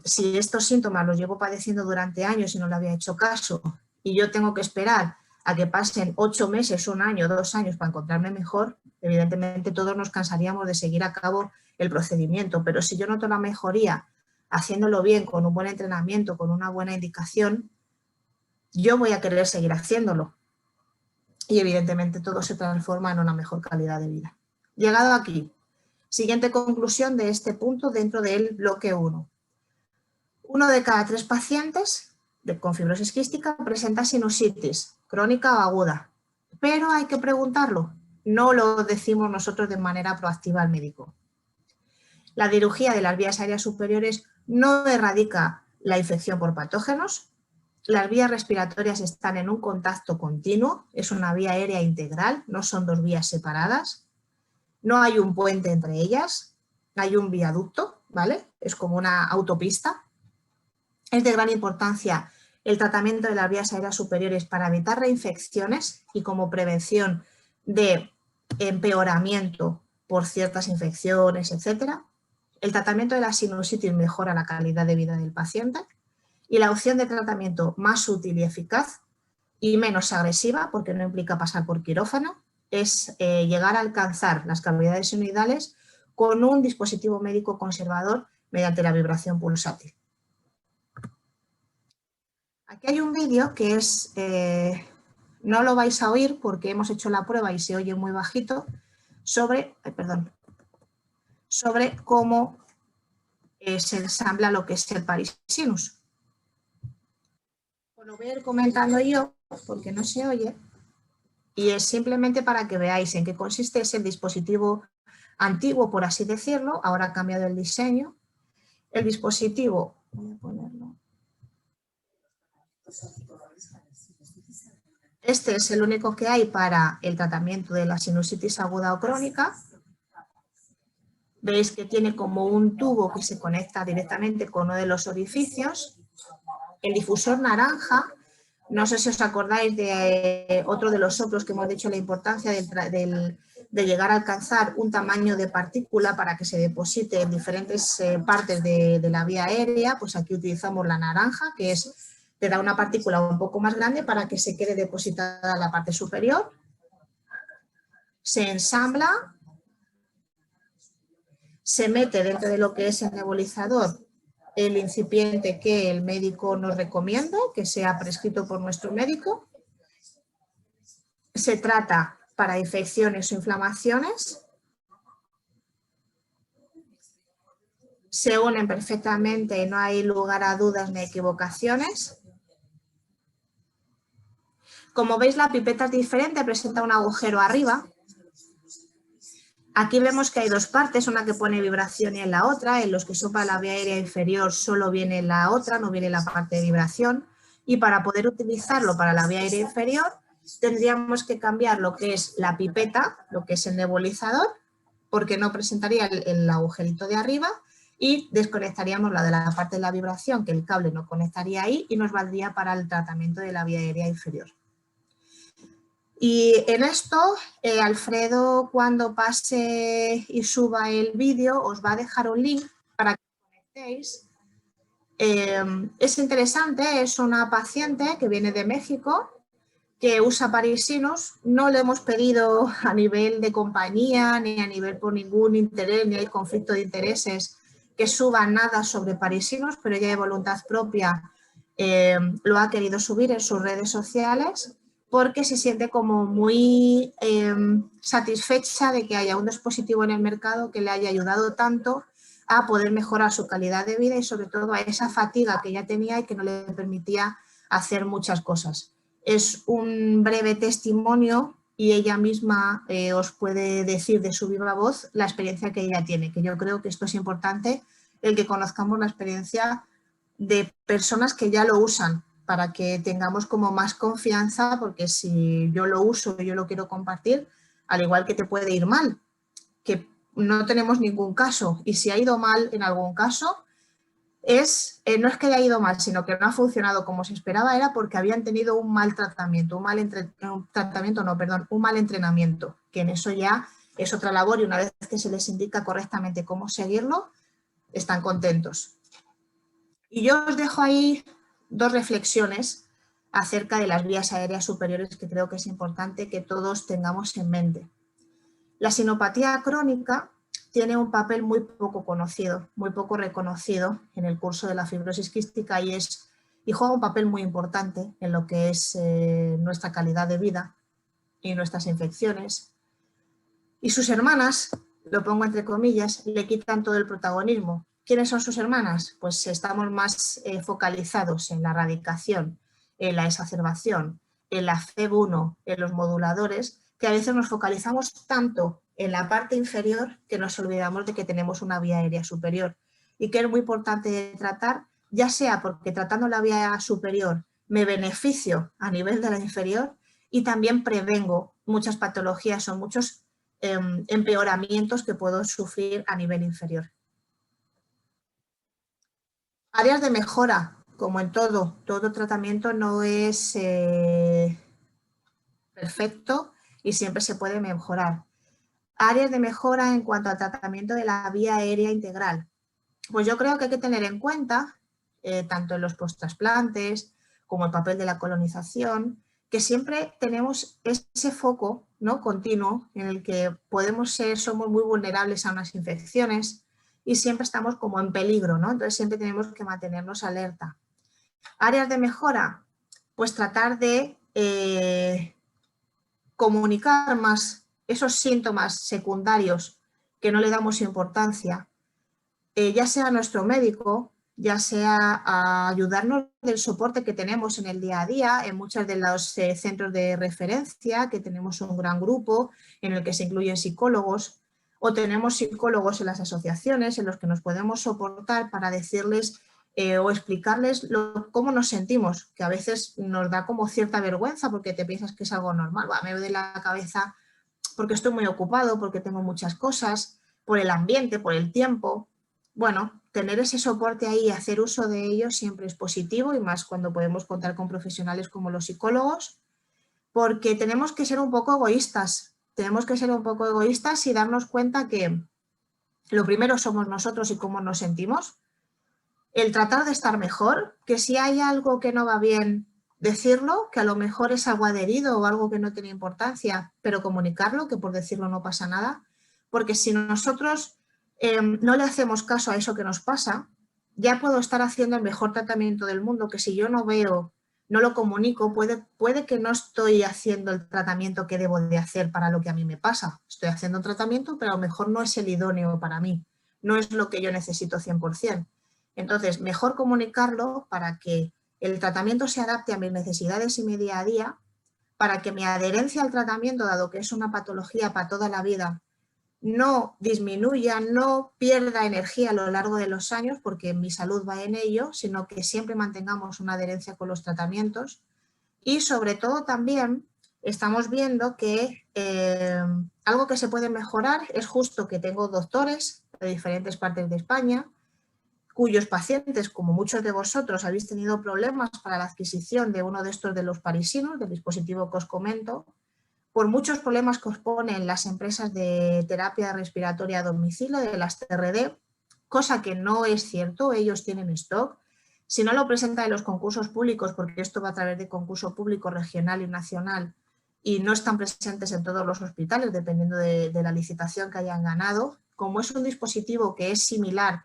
si estos síntomas los llevo padeciendo durante años y no le había hecho caso y yo tengo que esperar a que pasen 8 meses, 1 año, 2 años para encontrarme mejor, evidentemente todos nos cansaríamos de seguir a cabo el procedimiento, pero si yo noto la mejoría haciéndolo bien, con un buen entrenamiento, con una buena indicación, yo voy a querer seguir haciéndolo. Y evidentemente todo se transforma en una mejor calidad de vida. Llegado aquí, siguiente conclusión de este punto dentro del bloque 1. 1 de cada 3 pacientes con fibrosis quística presenta sinusitis, crónica o aguda. Pero hay que preguntarlo, no lo decimos nosotros de manera proactiva al médico. La cirugía de las vías aéreas superiores no erradica la infección por patógenos. Las vías respiratorias están en un contacto continuo, es una vía aérea integral, no son 2 vías separadas. No hay un puente entre ellas, hay un viaducto, ¿vale? Es como una autopista. Es de gran importancia el tratamiento de las vías aéreas superiores para evitar reinfecciones y como prevención de empeoramiento por ciertas infecciones, etc. El tratamiento de la sinusitis mejora la calidad de vida del paciente y la opción de tratamiento más útil y eficaz y menos agresiva, porque no implica pasar por quirófano, es llegar a alcanzar las cavidades sinoidales con un dispositivo médico conservador mediante la vibración pulsátil. Aquí hay un vídeo que es, no lo vais a oír porque hemos hecho la prueba y se oye muy bajito, sobre cómo se ensambla lo que es el Paris-Sinus. Lo voy a ir comentando yo porque no se oye y es simplemente para que veáis en qué consiste. Es el dispositivo antiguo, por así decirlo, ahora ha cambiado el diseño. El dispositivo, voy a ponerlo. Este es el único que hay para el tratamiento de la sinusitis aguda o crónica. Veis que tiene como un tubo que se conecta directamente con uno de los orificios. El difusor naranja, no sé si os acordáis de otro de los soplos que hemos dicho la importancia de llegar a alcanzar un tamaño de partícula para que se deposite en diferentes partes de la vía aérea, pues aquí utilizamos la naranja, que te da una partícula un poco más grande para que se quede depositada en la parte superior. Se ensambla, se mete dentro de lo que es el nebulizador el incipiente que el médico nos recomienda, que sea prescrito por nuestro médico. Se trata para infecciones o inflamaciones. Se unen perfectamente, no hay lugar a dudas ni equivocaciones. Como veis, la pipeta es diferente, presenta un agujero arriba. Aquí vemos que hay 2 partes, una que pone vibración y en la otra. En los que son para la vía aérea inferior solo viene la otra, no viene la parte de vibración. Y para poder utilizarlo para la vía aérea inferior, tendríamos que cambiar lo que es la pipeta, lo que es el nebulizador, porque no presentaría el agujerito de arriba, y desconectaríamos la de la parte de la vibración, que el cable no conectaría ahí, y nos valdría para el tratamiento de la vía aérea inferior. Y en esto, Alfredo, cuando pase y suba el vídeo, os va a dejar un link para que os conectéis. Es interesante, es una paciente que viene de México, que usa Paris-Sinus. No le hemos pedido a nivel de compañía, ni a nivel por ningún interés, ni hay conflicto de intereses, que suba nada sobre Paris-Sinus, pero ella de voluntad propia lo ha querido subir en sus redes sociales, porque se siente como muy satisfecha de que haya un dispositivo en el mercado que le haya ayudado tanto a poder mejorar su calidad de vida y sobre todo a esa fatiga que ella tenía y que no le permitía hacer muchas cosas. Es un breve testimonio y ella misma os puede decir de su viva voz la experiencia que ella tiene, que yo creo que esto es importante, el que conozcamos la experiencia de personas que ya lo usan, para que tengamos como más confianza, porque si yo lo uso y yo lo quiero compartir, al igual que te puede ir mal, que no tenemos ningún caso, y si ha ido mal en algún caso, no es que haya ido mal, sino que no ha funcionado como se esperaba, era porque habían tenido un mal tratamiento, un mal entrenamiento, que en eso ya es otra labor y una vez que se les indica correctamente cómo seguirlo, están contentos. Y yo os dejo ahí 2 reflexiones acerca de las vías aéreas superiores que creo que es importante que todos tengamos en mente. La sinopatía crónica tiene un papel muy poco conocido, muy poco reconocido en el curso de la fibrosis quística y es y juega un papel muy importante en lo que es nuestra calidad de vida y nuestras infecciones. Y sus hermanas, lo pongo entre comillas, le quitan todo el protagonismo. ¿Quiénes son sus hermanas? Pues estamos más focalizados en la radicación, en la exacerbación, en la FEB1, en los moduladores, que a veces nos focalizamos tanto en la parte inferior que nos olvidamos de que tenemos una vía aérea superior y que es muy importante tratar, ya sea porque tratando la vía superior me beneficio a nivel de la inferior y también prevengo muchas patologías o muchos empeoramientos que puedo sufrir a nivel inferior. Áreas de mejora, como en todo tratamiento no es perfecto y siempre se puede mejorar. Áreas de mejora en cuanto al tratamiento de la vía aérea integral. Pues yo creo que hay que tener en cuenta, tanto en los posttrasplantes como el papel de la colonización, que siempre tenemos ese foco, ¿no?, continuo en el que somos muy vulnerables a unas infecciones y siempre estamos como en peligro, ¿no? Entonces siempre tenemos que mantenernos alerta. Áreas de mejora, pues tratar de comunicar más esos síntomas secundarios que no le damos importancia, ya sea a nuestro médico, ya sea a ayudarnos del soporte que tenemos en el día a día, en muchos de los centros de referencia, que tenemos un gran grupo en el que se incluyen psicólogos, o tenemos psicólogos en las asociaciones en los que nos podemos soportar para decirles o explicarles cómo nos sentimos, que a veces nos da como cierta vergüenza porque te piensas que es algo normal. Me duele la cabeza porque estoy muy ocupado, porque tengo muchas cosas, por el ambiente, por el tiempo. Bueno, tener ese soporte ahí y hacer uso de ello siempre es positivo y más cuando podemos contar con profesionales como los psicólogos, porque tenemos que ser un poco egoístas. Tenemos que ser un poco egoístas y darnos cuenta que lo primero somos nosotros y cómo nos sentimos. El tratar de estar mejor, que si hay algo que no va bien, decirlo, que a lo mejor es algo adherido o algo que no tiene importancia, pero comunicarlo, que por decirlo no pasa nada, porque si nosotros no le hacemos caso a eso que nos pasa, ya puedo estar haciendo el mejor tratamiento del mundo, que si yo no veo, no lo comunico, puede que no estoy haciendo el tratamiento que debo de hacer para lo que a mí me pasa. Estoy haciendo un tratamiento, pero a lo mejor no es el idóneo para mí, no es lo que yo necesito 100%. Entonces, mejor comunicarlo para que el tratamiento se adapte a mis necesidades y mi día a día, para que mi adherencia al tratamiento, dado que es una patología para toda la vida, no disminuya, no pierda energía a lo largo de los años, porque mi salud va en ello, sino que siempre mantengamos una adherencia con los tratamientos. Y sobre todo también estamos viendo que algo que se puede mejorar es justo que tengo doctores de diferentes partes de España, cuyos pacientes, como muchos de vosotros, habéis tenido problemas para la adquisición de uno de estos de los parisinos, del dispositivo que os comento, por muchos problemas que os ponen las empresas de terapia respiratoria a domicilio, de las TRD, cosa que no es cierto, ellos tienen stock. Si no lo presentan en los concursos públicos, porque esto va a través de concurso público regional y nacional, y no están presentes en todos los hospitales, dependiendo de la licitación que hayan ganado, como es un dispositivo que es similar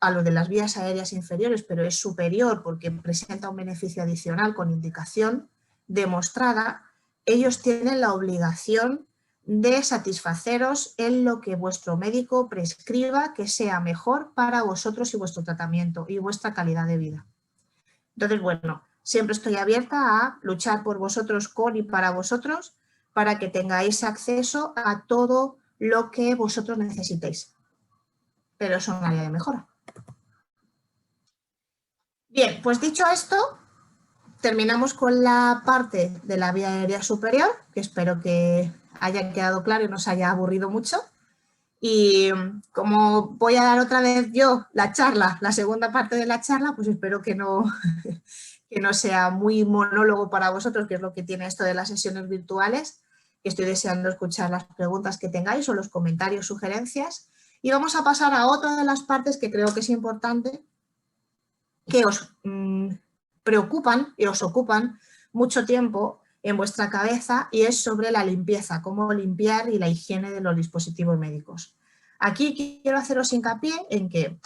a lo de las vías aéreas inferiores, pero es superior porque presenta un beneficio adicional con indicación demostrada, ellos tienen la obligación de satisfaceros en lo que vuestro médico prescriba que sea mejor para vosotros y vuestro tratamiento y vuestra calidad de vida. Entonces, bueno, siempre estoy abierta a luchar por vosotros, con y para vosotros, para que tengáis acceso a todo lo que vosotros necesitéis. Pero es un área de mejora. Bien, pues dicho esto, terminamos con la parte de la vía aérea superior, que espero que haya quedado claro y no os haya aburrido mucho. Y como voy a dar otra vez yo la charla, la segunda parte de la charla, pues espero que no sea muy monólogo para vosotros, que es lo que tiene esto de las sesiones virtuales, que estoy deseando escuchar las preguntas que tengáis o los comentarios, sugerencias. Y vamos a pasar a otra de las partes que creo que es importante, que os preocupan y os ocupan mucho tiempo en vuestra cabeza, y es sobre la limpieza, cómo limpiar y la higiene de los dispositivos médicos. Aquí quiero haceros hincapié en que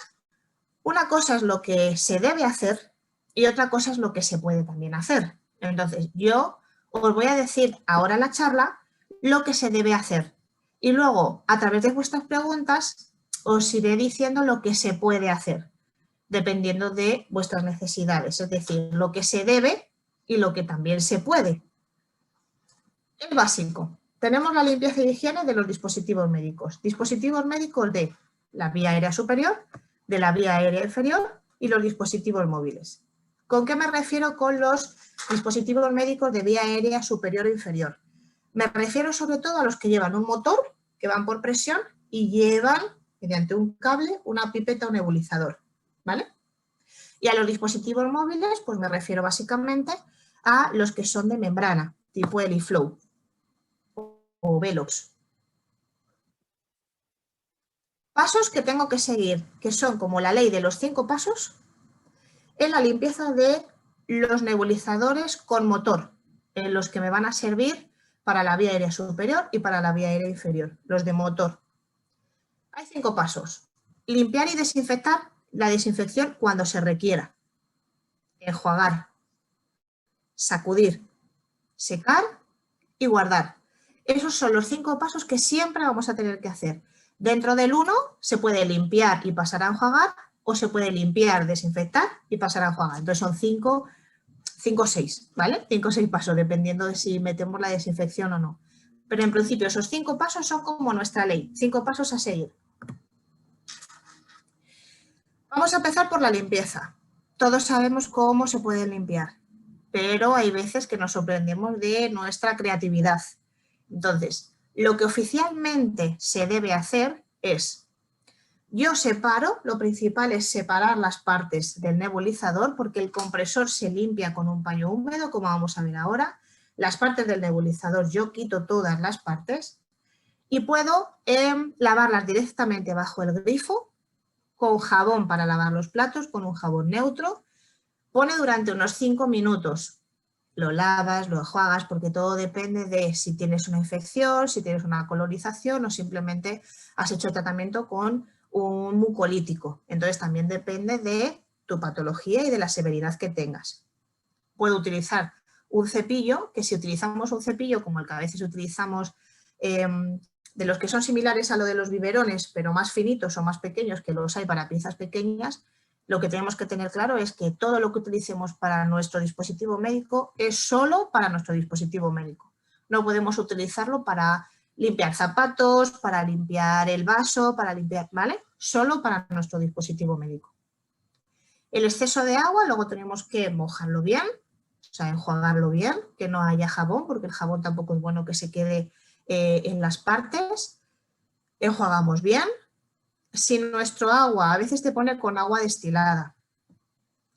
una cosa es lo que se debe hacer y otra cosa es lo que se puede también hacer. Entonces, yo os voy a decir ahora en la charla lo que se debe hacer. Y luego, a través de vuestras preguntas, os iré diciendo lo que se puede hacer, dependiendo de vuestras necesidades. Es decir, lo que se debe y lo que también se puede. Es básico. Tenemos la limpieza y higiene de los dispositivos médicos. Dispositivos médicos de la vía aérea superior, de la vía aérea inferior y los dispositivos móviles. ¿Con qué me refiero con los dispositivos médicos de vía aérea superior e inferior? Me refiero sobre todo a los que llevan un motor, que van por presión y llevan, mediante un cable, una pipeta o nebulizador, ¿vale? Y a los dispositivos móviles, pues me refiero básicamente a los que son de membrana, tipo EliFlow o Velox. Pasos que tengo que seguir, que son como la ley de los 5 pasos en la limpieza de los nebulizadores con motor, en los que me van a servir para la vía aérea superior y para la vía aérea inferior, los de motor. Hay 5 pasos. Limpiar y desinfectar la desinfección cuando se requiera. Enjuagar, sacudir, secar y guardar. Esos son los 5 pasos que siempre vamos a tener que hacer. Dentro del 1 se puede limpiar y pasar a enjuagar, o se puede limpiar, desinfectar y pasar a enjuagar. Entonces son 5 o 6, ¿vale? 5 o 6 pasos, dependiendo de si metemos la desinfección o no. Pero en principio esos 5 pasos son como nuestra ley, 5 pasos a seguir. Vamos a empezar por la limpieza. Todos sabemos cómo se puede limpiar, pero hay veces que nos sorprendemos de nuestra creatividad. Entonces, lo que oficialmente se debe hacer es, yo separo, lo principal es separar las partes del nebulizador porque el compresor se limpia con un paño húmedo, como vamos a ver ahora. Las partes del nebulizador yo quito todas las partes y puedo lavarlas directamente bajo el grifo con jabón para lavar los platos, con un jabón neutro. Pone durante unos 5 minutos. Lo lavas, lo enjuagas, porque todo depende de si tienes una infección, si tienes una colonización o simplemente has hecho tratamiento con un mucolítico. Entonces también depende de tu patología y de la severidad que tengas. Puedo utilizar un cepillo, que si utilizamos un cepillo como el que a veces utilizamos de los que son similares a lo de los biberones, pero más finitos o más pequeños, que los hay para piezas pequeñas, lo que tenemos que tener claro es que todo lo que utilicemos para nuestro dispositivo médico es solo para nuestro dispositivo médico. No podemos utilizarlo para limpiar zapatos, para limpiar el vaso, para limpiar, ¿vale? Solo para nuestro dispositivo médico. El exceso de agua luego tenemos que mojarlo bien, o sea, enjuagarlo bien, que no haya jabón, porque el jabón tampoco es bueno que se quede en las partes. Enjuagamos bien. Si nuestro agua, a veces te pone con agua destilada,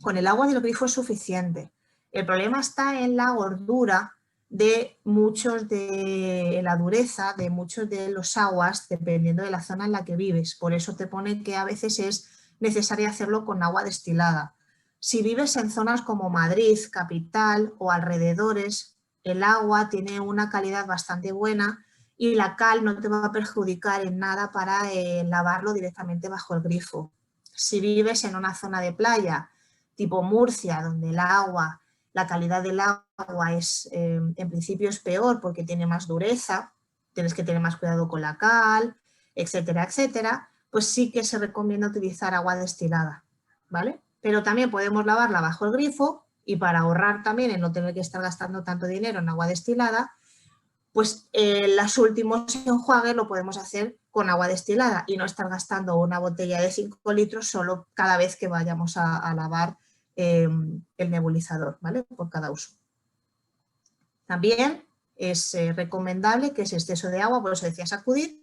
con el agua del grifo es suficiente. El problema está en la gordura de muchos de la dureza de muchos de los aguas, dependiendo de la zona en la que vives. Por eso te pone que a veces es necesario hacerlo con agua destilada. Si vives en zonas como Madrid, capital o alrededores, el agua tiene una calidad bastante buena y la cal no te va a perjudicar en nada para lavarlo directamente bajo el grifo. Si vives en una zona de playa, tipo Murcia, donde el agua, la calidad del agua es, en principio es peor porque tiene más dureza, tienes que tener más cuidado con la cal, etcétera, etcétera, pues sí que se recomienda utilizar agua destilada, ¿vale? Pero también podemos lavarla bajo el grifo y para ahorrar también en no tener que estar gastando tanto dinero en agua destilada, pues los últimos enjuagues lo podemos hacer con agua destilada y no estar gastando una botella de 5 litros solo cada vez que vayamos a lavar el nebulizador, ¿vale? Por cada uso. También es recomendable que ese exceso de agua, por eso decía sacudir,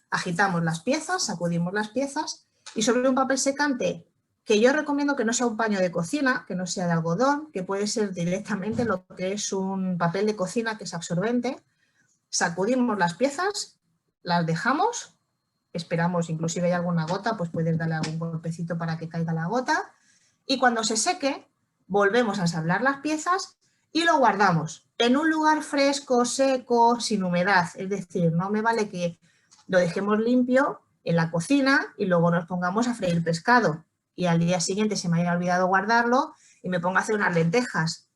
agitamos las piezas, sacudimos las piezas y sobre un papel secante, que yo recomiendo que no sea un paño de cocina, que no sea de algodón, que puede ser directamente lo que es un papel de cocina que es absorbente. Sacudimos las piezas, las dejamos, esperamos, inclusive hay alguna gota, pues puedes darle algún golpecito para que caiga la gota y cuando se seque volvemos a ensamblar las piezas y lo guardamos en un lugar fresco, seco, sin humedad, es decir, no me vale que lo dejemos limpio en la cocina y luego nos pongamos a freír pescado y al día siguiente se me haya olvidado guardarlo y me pongo a hacer unas lentejas,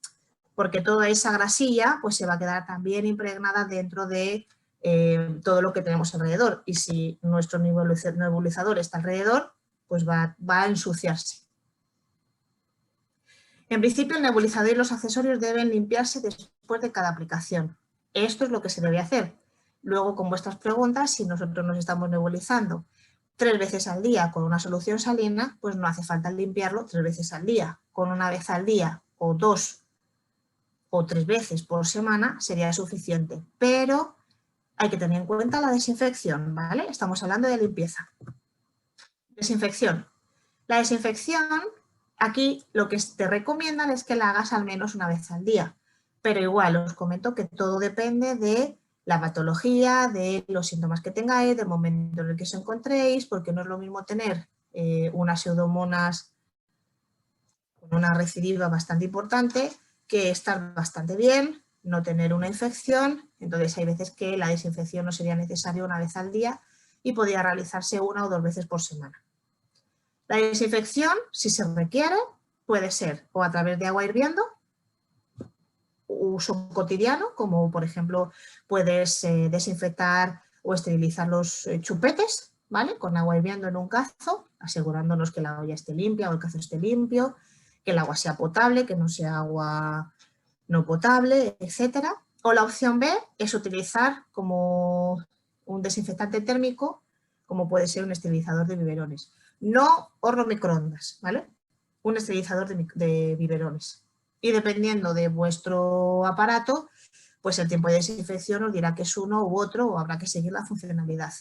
porque toda esa grasilla pues se va a quedar también impregnada dentro de todo lo que tenemos alrededor. Y si nuestro nebulizador está alrededor, pues va a ensuciarse. En principio, el nebulizador y los accesorios deben limpiarse después de cada aplicación. Esto es lo que se debe hacer. Luego, con vuestras preguntas, si nosotros nos estamos nebulizando 3 veces al día con una solución salina, pues no hace falta limpiarlo 3 veces al día. Con una vez al día o 2 o 3 veces por semana sería suficiente. Pero hay que tener en cuenta la desinfección, ¿vale? Estamos hablando de limpieza. Desinfección. La desinfección, aquí lo que te recomiendan es que la hagas al menos una vez al día. Pero igual os comento que todo depende de la patología, de los síntomas que tengáis, del momento en el que os encontréis, porque no es lo mismo tener unas pseudomonas con una recidiva bastante importante que estar bastante bien, no tener una infección. Entonces hay veces que la desinfección no sería necesaria una vez al día y podría realizarse 1 o 2 veces por semana. La desinfección, si se requiere, puede ser o a través de agua hirviendo, uso cotidiano, como por ejemplo puedes desinfectar o esterilizar los chupetes, ¿vale? Con agua hirviendo en un cazo, asegurándonos que la olla esté limpia o el cazo esté limpio, que el agua sea potable, que no sea agua no potable, etcétera. O la opción B es utilizar como un desinfectante térmico, como puede ser un esterilizador de biberones. No horno microondas, ¿vale? Un esterilizador de biberones. Y dependiendo de vuestro aparato, pues el tiempo de desinfección os dirá que es uno u otro o habrá que seguir la funcionalidad.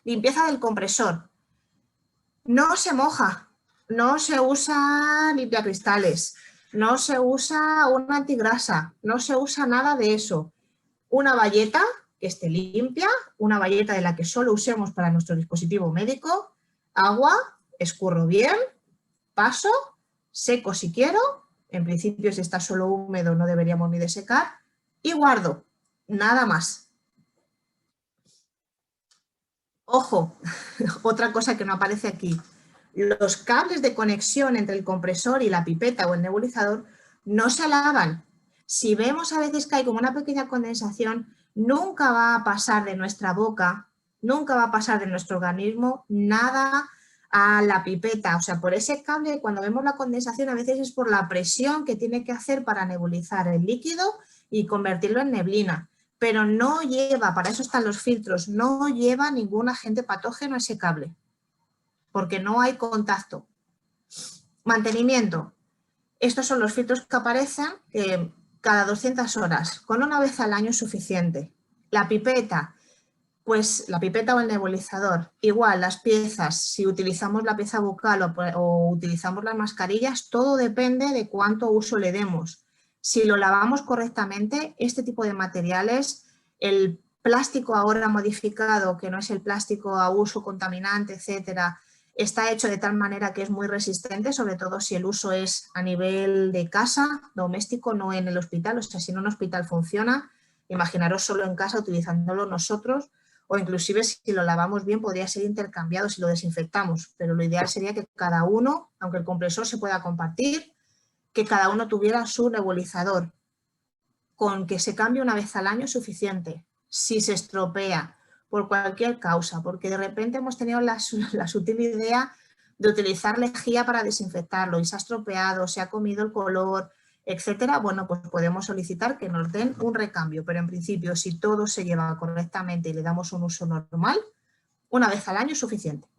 Limpieza del compresor. No se moja, no se usa limpiacristales, no se usa una antigrasa, no se usa nada de eso. Una bayeta que esté limpia, una bayeta de la que solo usemos para nuestro dispositivo médico, agua, escurro bien, paso, seco si quiero, en principio si está solo húmedo no deberíamos ni de secar, y guardo, nada más. Ojo, otra cosa que no aparece aquí, los cables de conexión entre el compresor y la pipeta o el nebulizador no se lavan. Si vemos a veces que hay como una pequeña condensación, nunca va a pasar de nuestra boca, nunca va a pasar de nuestro organismo nada a la pipeta. O sea, por ese cable, cuando vemos la condensación, a veces es por la presión que tiene que hacer para nebulizar el líquido y convertirlo en neblina. Pero no lleva, para eso están los filtros, no lleva ningún agente patógeno ese cable, porque no hay contacto. Mantenimiento. Estos son los filtros que aparecen cada 200 horas, con una vez al año es suficiente. La pipeta, pues la pipeta o el nebulizador, igual las piezas, si utilizamos la pieza bucal o utilizamos las mascarillas, todo depende de cuánto uso le demos. Si lo lavamos correctamente, este tipo de materiales, el plástico ahora modificado, que no es el plástico a uso contaminante, etcétera, está hecho de tal manera que es muy resistente, sobre todo si el uso es a nivel de casa, doméstico, no en el hospital. O sea, si en un hospital funciona, imaginaros solo en casa utilizándolo nosotros, o inclusive si lo lavamos bien podría ser intercambiado si lo desinfectamos, pero lo ideal sería que cada uno, aunque el compresor se pueda compartir, que cada uno tuviera su nebulizador. Con que se cambie una vez al año es suficiente. Si se estropea por cualquier causa, porque de repente hemos tenido la sutil idea de utilizar lejía para desinfectarlo y se ha estropeado, se ha comido el color, etcétera, bueno, pues podemos solicitar que nos den un recambio, pero en principio si todo se lleva correctamente y le damos un uso normal, una vez al año es suficiente.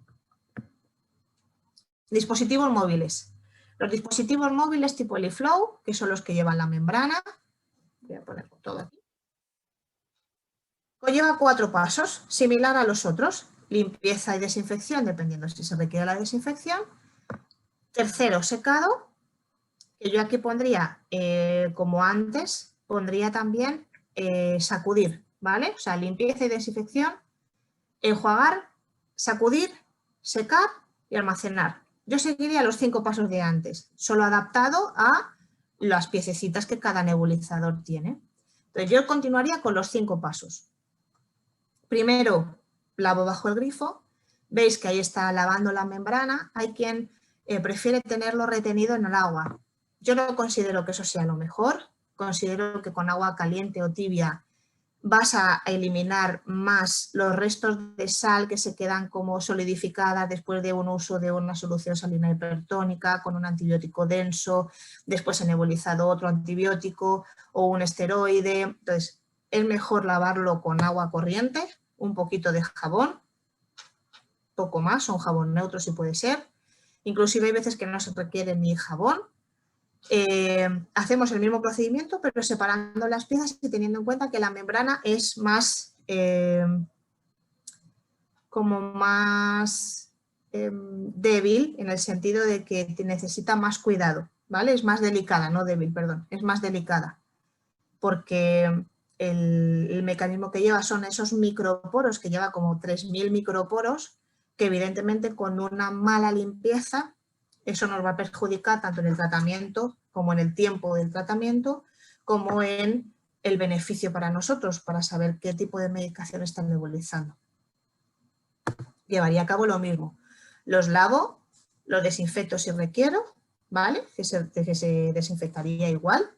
Dispositivos móviles. Los dispositivos móviles tipo EliFlow, que son los que llevan la membrana, voy a ponerlo todo aquí, conlleva 4 pasos, similar a los otros, limpieza y desinfección, dependiendo si se requiere la desinfección. Tercero, secado, que yo aquí pondría, como antes, pondría también sacudir, ¿vale? O sea, limpieza y desinfección, enjuagar, sacudir, secar y almacenar. Yo seguiría los 5 pasos de antes, solo adaptado a las piececitas que cada nebulizador tiene. Entonces yo continuaría con los 5 pasos. Primero, lavo bajo el grifo. Veis que ahí está lavando la membrana. Hay quien prefiere tenerlo retenido en el agua. Yo no considero que eso sea lo mejor. Considero que con agua caliente o tibia vas a eliminar más los restos de sal que se quedan como solidificadas después de un uso de una solución salina hipertónica con un antibiótico denso, después en nebulizado otro antibiótico o un esteroide. Entonces, es mejor lavarlo con agua corriente, un poquito de jabón, poco más, o un jabón neutro si puede ser. Inclusive hay veces que no se requiere ni jabón. Hacemos el mismo procedimiento, pero separando las piezas y teniendo en cuenta que la membrana es más, débil, en el sentido de que necesita más cuidado, ¿vale? Es más delicada, no débil, perdón, es más delicada, porque el mecanismo que lleva son esos microporos, que lleva como 3000 microporos, que evidentemente con una mala limpieza eso nos va a perjudicar tanto en el tratamiento como en el tiempo del tratamiento, como en el beneficio para nosotros, para saber qué tipo de medicación están nebulizando. Llevaría a cabo lo mismo. Los lavo, los desinfecto si requiero, ¿vale? Que se desinfectaría igual.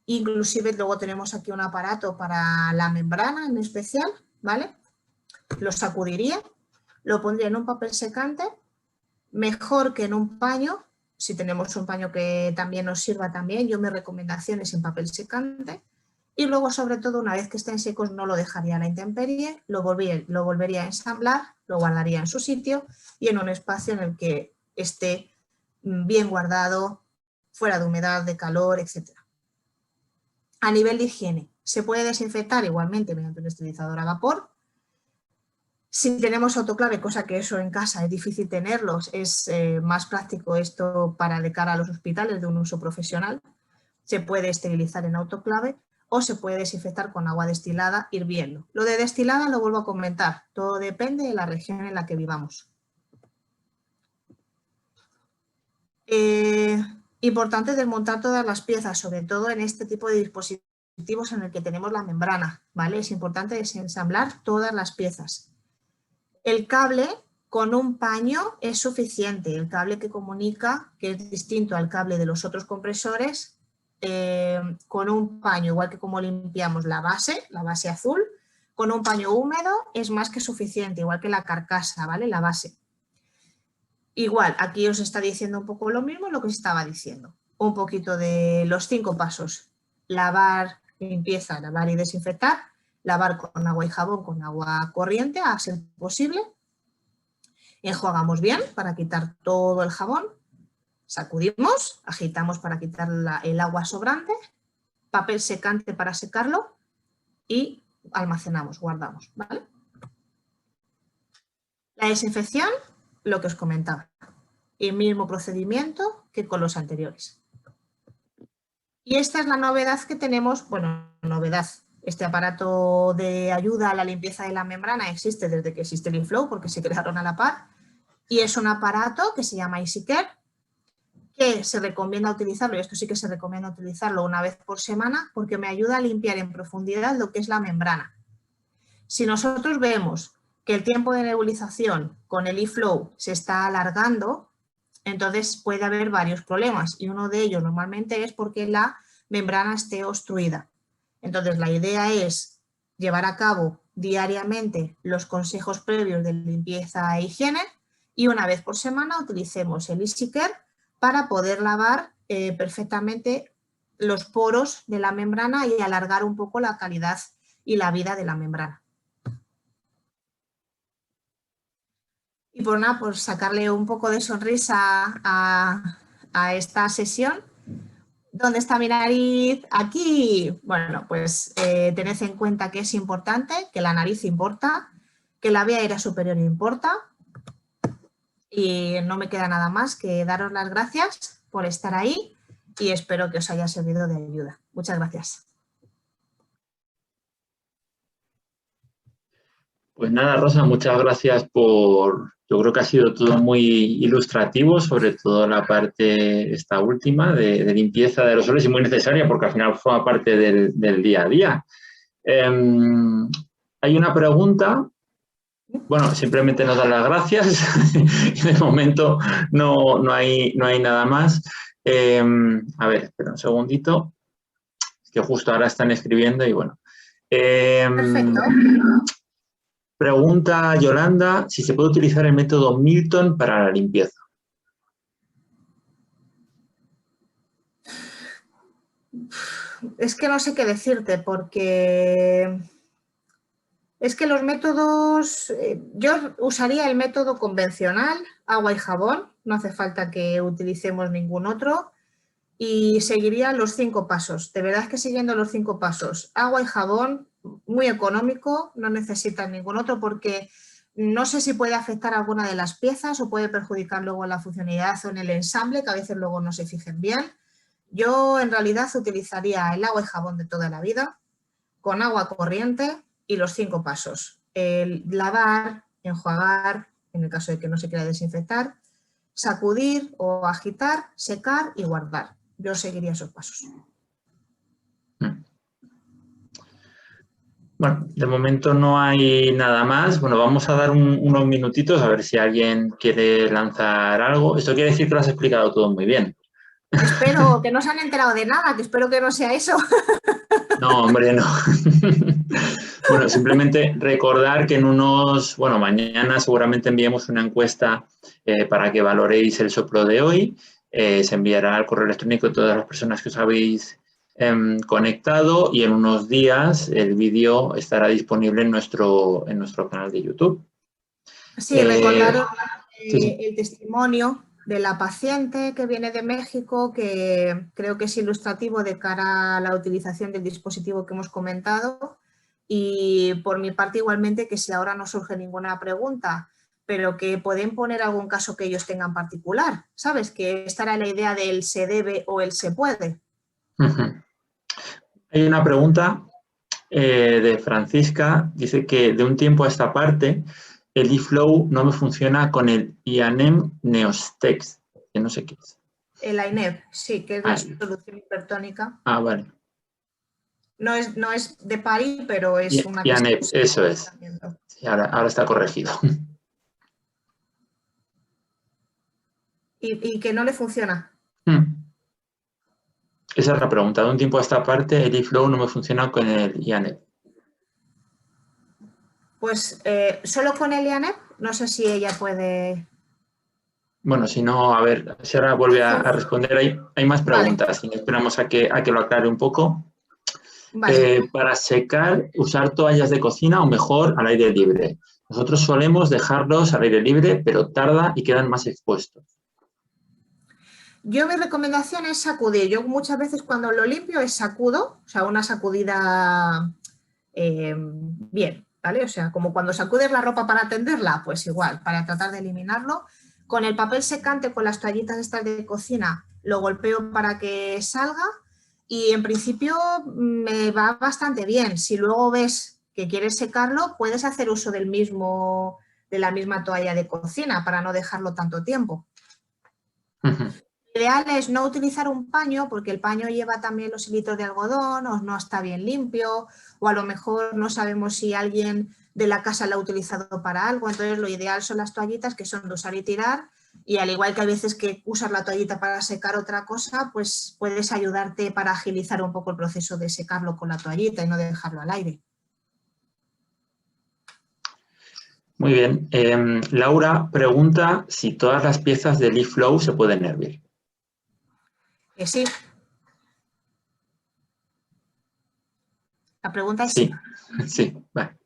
Inclusive luego tenemos aquí un aparato para la membrana en especial, ¿vale? Lo sacudiría, lo pondría en un papel secante, mejor que en un paño. Si tenemos un paño que también nos sirva también, yo mi recomendación es en papel secante. Y luego, sobre todo, una vez que estén secos, no lo dejaría a la intemperie, lo volvería a ensamblar, lo guardaría en su sitio y en un espacio en el que esté bien guardado, fuera de humedad, de calor, etc. A nivel de higiene, se puede desinfectar igualmente mediante un esterilizador a vapor. Si tenemos autoclave, cosa que eso en casa es difícil tenerlos, es más práctico esto para de cara a los hospitales de un uso profesional, se puede esterilizar en autoclave o se puede desinfectar con agua destilada hirviendo. Lo de destilada lo vuelvo a comentar, todo depende de la región en la que vivamos. Importante desmontar todas las piezas, sobre todo en este tipo de dispositivos en el que tenemos la membrana, ¿vale? Es importante desensamblar todas las piezas. El cable con un paño es suficiente, el cable que comunica, que es distinto al cable de los otros compresores, con un paño, igual que como limpiamos la base azul, con un paño húmedo es más que suficiente, igual que la carcasa, ¿vale? La base. Igual, aquí os está diciendo un poco lo mismo lo que os estaba diciendo. Un poquito de los 5 pasos. Lavar, limpieza, lavar y desinfectar. Lavar con agua y jabón, con agua corriente, a ser posible. Enjuagamos bien para quitar todo el jabón. Sacudimos, agitamos para quitar el agua sobrante. Papel secante para secarlo y almacenamos, guardamos, ¿vale? La desinfección, lo que os comentaba. El mismo procedimiento que con los anteriores. Y esta es la novedad que tenemos, bueno, novedad. Este aparato de ayuda a la limpieza de la membrana existe desde que existe el Inflow, porque se crearon a la par, y es un aparato que se llama EasyCare, que se recomienda utilizarlo, y esto sí que se recomienda utilizarlo una vez por semana, porque me ayuda a limpiar en profundidad lo que es la membrana. Si nosotros vemos que el tiempo de nebulización con el eFlow se está alargando, entonces puede haber varios problemas, y uno de ellos normalmente es porque la membrana esté obstruida. Entonces, la idea es llevar a cabo diariamente los consejos previos de limpieza e higiene y una vez por semana utilicemos el EasyCare para poder lavar perfectamente los poros de la membrana y alargar un poco la calidad y la vida de la membrana. Y por nada, por sacarle un poco de sonrisa a esta sesión. ¿Dónde está mi nariz? Aquí. Bueno, pues tened en cuenta que es importante, que la nariz importa, que la vía aérea superior importa. Y no me queda nada más que daros las gracias por estar ahí y espero que os haya servido de ayuda. Muchas gracias. Pues nada, Rosa, muchas gracias por... Yo creo que ha sido todo muy ilustrativo, sobre todo la parte esta última de limpieza de aerosoles y muy necesaria porque al final forma parte del día a día. Hay una pregunta Bueno, simplemente nos dan las gracias y de momento no hay nada más. A ver, espera un segundito, que justo ahora están escribiendo y bueno. Perfecto. Pregunta Yolanda si se puede utilizar el método Milton para la limpieza. Es que no sé qué decirte porque es que los métodos, yo usaría el método convencional, agua y jabón, no hace falta que utilicemos ningún otro y seguiría los 5 pasos. De verdad es que siguiendo los 5 pasos, agua y jabón, muy económico, no necesitan ningún otro porque no sé si puede afectar alguna de las piezas o puede perjudicar luego la funcionalidad o en el ensamble, que a veces luego no se fijen bien. Yo en realidad utilizaría el agua y jabón de toda la vida, con agua corriente y los 5 pasos. El lavar, enjuagar, en el caso de que no se quiera desinfectar, sacudir o agitar, secar y guardar. Yo seguiría esos pasos. Bueno, de momento no hay nada más. Bueno, vamos a dar unos minutitos a ver si alguien quiere lanzar algo. Esto quiere decir que lo has explicado todo muy bien. Espero que no se han enterado de nada, que espero que no sea eso. No, hombre, no. Bueno, simplemente recordar que mañana seguramente enviemos una encuesta para que valoréis el soplo de hoy. Se enviará al correo electrónico de todas las personas que os habéis conectado y en unos días el vídeo estará disponible en nuestro canal de YouTube. Sí, recordaros Sí. el testimonio de la paciente que viene de México, que creo que es ilustrativo de cara a la utilización del dispositivo que hemos comentado. Y por mi parte igualmente que si ahora no surge ninguna pregunta, pero que pueden poner algún caso que ellos tengan particular, ¿sabes? Que esta era la idea del se debe o el se puede. Hay una pregunta de Francisca, dice que de un tiempo a esta parte el eFlow no me funciona con el IANEM Neostex, que no sé qué es. El AINEP, sí, que es la solución hipertónica. Vale. No es de PARI, pero es una que IANEP, eso es. Sí, ahora está corregido. ¿Y que no le funciona? Esa es la pregunta. De un tiempo a esta parte el eFlow no me funciona con el IANEP. Pues solo con el IANEP, no sé si ella puede... Bueno, si no, a ver, si ahora vuelve a responder, hay más preguntas. Vale. Y esperamos a que lo aclare un poco. Vale. Para secar, usar toallas de cocina o mejor al aire libre. Nosotros solemos dejarlos al aire libre, pero tarda y quedan más expuestos. Yo mi recomendación es sacudir. Yo muchas veces cuando lo limpio es sacudo, o sea, una sacudida bien, ¿vale? O sea, como cuando sacudes la ropa para tenderla, pues igual, para tratar de eliminarlo. Con el papel secante, con las toallitas estas de cocina, lo golpeo para que salga y en principio me va bastante bien. Si luego ves que quieres secarlo, puedes hacer uso de la misma toalla de cocina para no dejarlo tanto tiempo. Lo ideal es no utilizar un paño porque el paño lleva también los hilitos de algodón o no está bien limpio o a lo mejor no sabemos si alguien de la casa lo ha utilizado para algo. Entonces lo ideal son las toallitas que son de usar y tirar y al igual que hay veces que usas la toallita para secar otra cosa, pues puedes ayudarte para agilizar un poco el proceso de secarlo con la toallita y no dejarlo al aire. Muy bien. Laura pregunta si todas las piezas del eFlow se pueden hervir. Sí. La pregunta es sí. Sí, vale.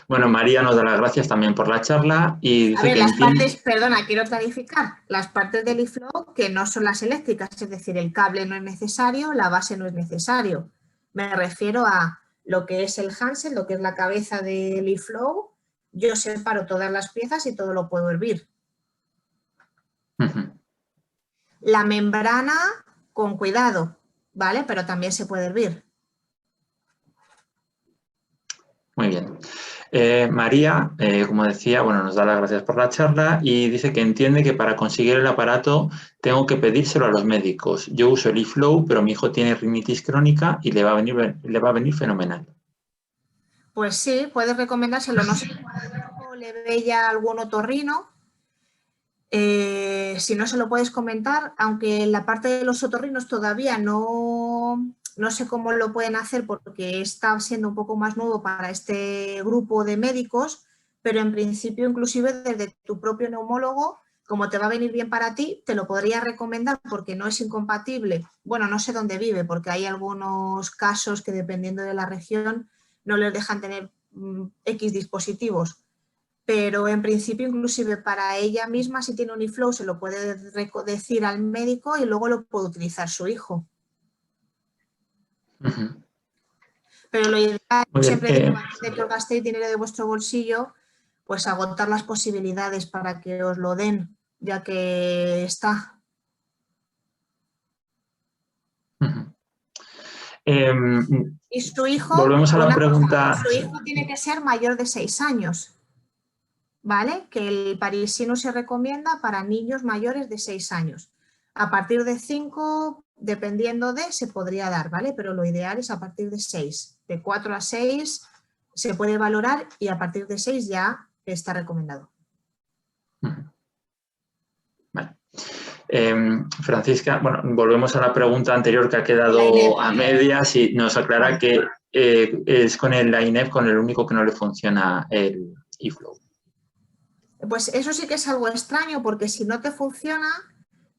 Bueno, María nos da las gracias también por la charla y dice que partes, perdona, quiero clarificar, las partes del eFlow que no son las eléctricas, es decir, el cable no es necesario, la base no es necesario. Me refiero a lo que es el handset, lo que es la cabeza del eFlow, yo separo todas las piezas y todo lo puedo hervir. La membrana, con cuidado, ¿vale? Pero también se puede hervir. Muy bien. María, como decía, bueno, nos da las gracias por la charla y dice que entiende que para conseguir el aparato tengo que pedírselo a los médicos. Yo uso el eFlow, pero mi hijo tiene rinitis crónica y le va a venir fenomenal. Pues sí, puedes recomendárselo. No sé si le ve ya algún otorrino. Si no, se lo puedes comentar, aunque en la parte de los otorrinos todavía no sé cómo lo pueden hacer porque está siendo un poco más nuevo para este grupo de médicos, pero en principio inclusive desde tu propio neumólogo, como te va a venir bien para ti, te lo podría recomendar porque no es incompatible. Bueno, no sé dónde vive porque hay algunos casos que dependiendo de la región no les dejan tener X dispositivos. Pero en principio inclusive para ella misma si tiene un eFlow se lo puede decir al médico y luego lo puede utilizar su hijo. Pero lo ideal, siempre digo, antes de que os gastéis dinero de vuestro bolsillo, pues agotar las posibilidades para que os lo den, ya que está. Y su hijo, volvemos a la pregunta. su hijo tiene que ser mayor de 6 años. ¿Vale? Que el parisino se recomienda para niños mayores de 6 años. A partir de 5, dependiendo de, se podría dar, ¿vale? Pero lo ideal es a partir de 6. De 4 a 6 se puede valorar y a partir de 6 ya está recomendado. Vale. Francisca, bueno, volvemos a la pregunta anterior que ha quedado a medias y nos aclara que es con el INEP con el único que no le funciona el eFlow. Pues eso sí que es algo extraño porque si no te funciona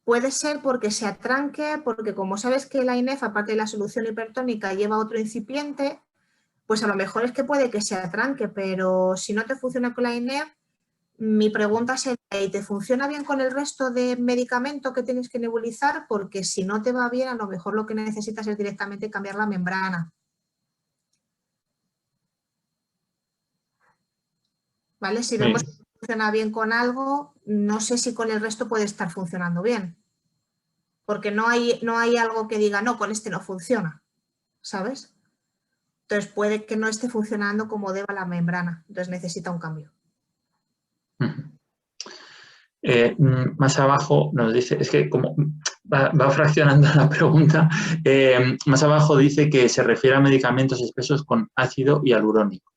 puede ser porque se atranque, porque como sabes que la INEF, aparte de la solución hipertónica, lleva otro incipiente, pues a lo mejor es que puede que se atranque, pero si no te funciona con la INEF, mi pregunta sería, ¿y te funciona bien con el resto de medicamento que tienes que nebulizar? Porque si no te va bien, a lo mejor lo que necesitas es directamente cambiar la membrana. ¿Vale? Si vemos que funciona bien con algo, no sé si con el resto puede estar funcionando bien. Porque no hay algo que diga, no, con este no funciona, ¿sabes? Entonces puede que no esté funcionando como deba la membrana, entonces necesita un cambio. Más abajo nos dice, es que como va fraccionando la pregunta, más abajo dice que se refiere a medicamentos espesos con ácido hialurónico.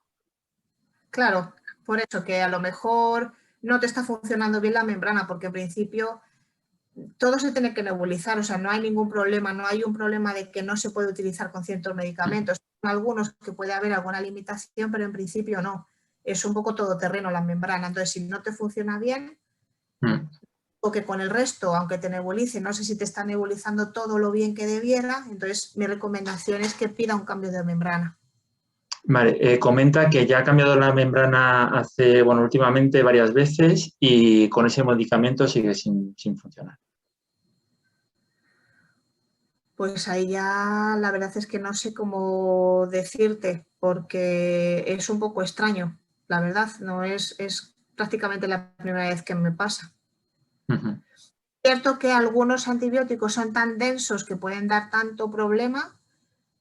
Claro, por eso que a lo mejor no te está funcionando bien la membrana, porque en principio todo se tiene que nebulizar, o sea, no hay ningún problema, no hay un problema de que no se puede utilizar con ciertos medicamentos. Algunos que puede haber alguna limitación, pero en principio no. Es un poco todoterreno la membrana, entonces si no te funciona bien, o que con el resto, aunque te nebulice, no sé si te está nebulizando todo lo bien que debiera, entonces mi recomendación es que pida un cambio de membrana. Vale, comenta que ya ha cambiado la membrana últimamente varias veces y con ese medicamento sigue sin funcionar. Pues ahí ya la verdad es que no sé cómo decirte, porque es un poco extraño, la verdad, no es prácticamente la primera vez que me pasa. Es cierto que algunos antibióticos son tan densos que pueden dar tanto problema,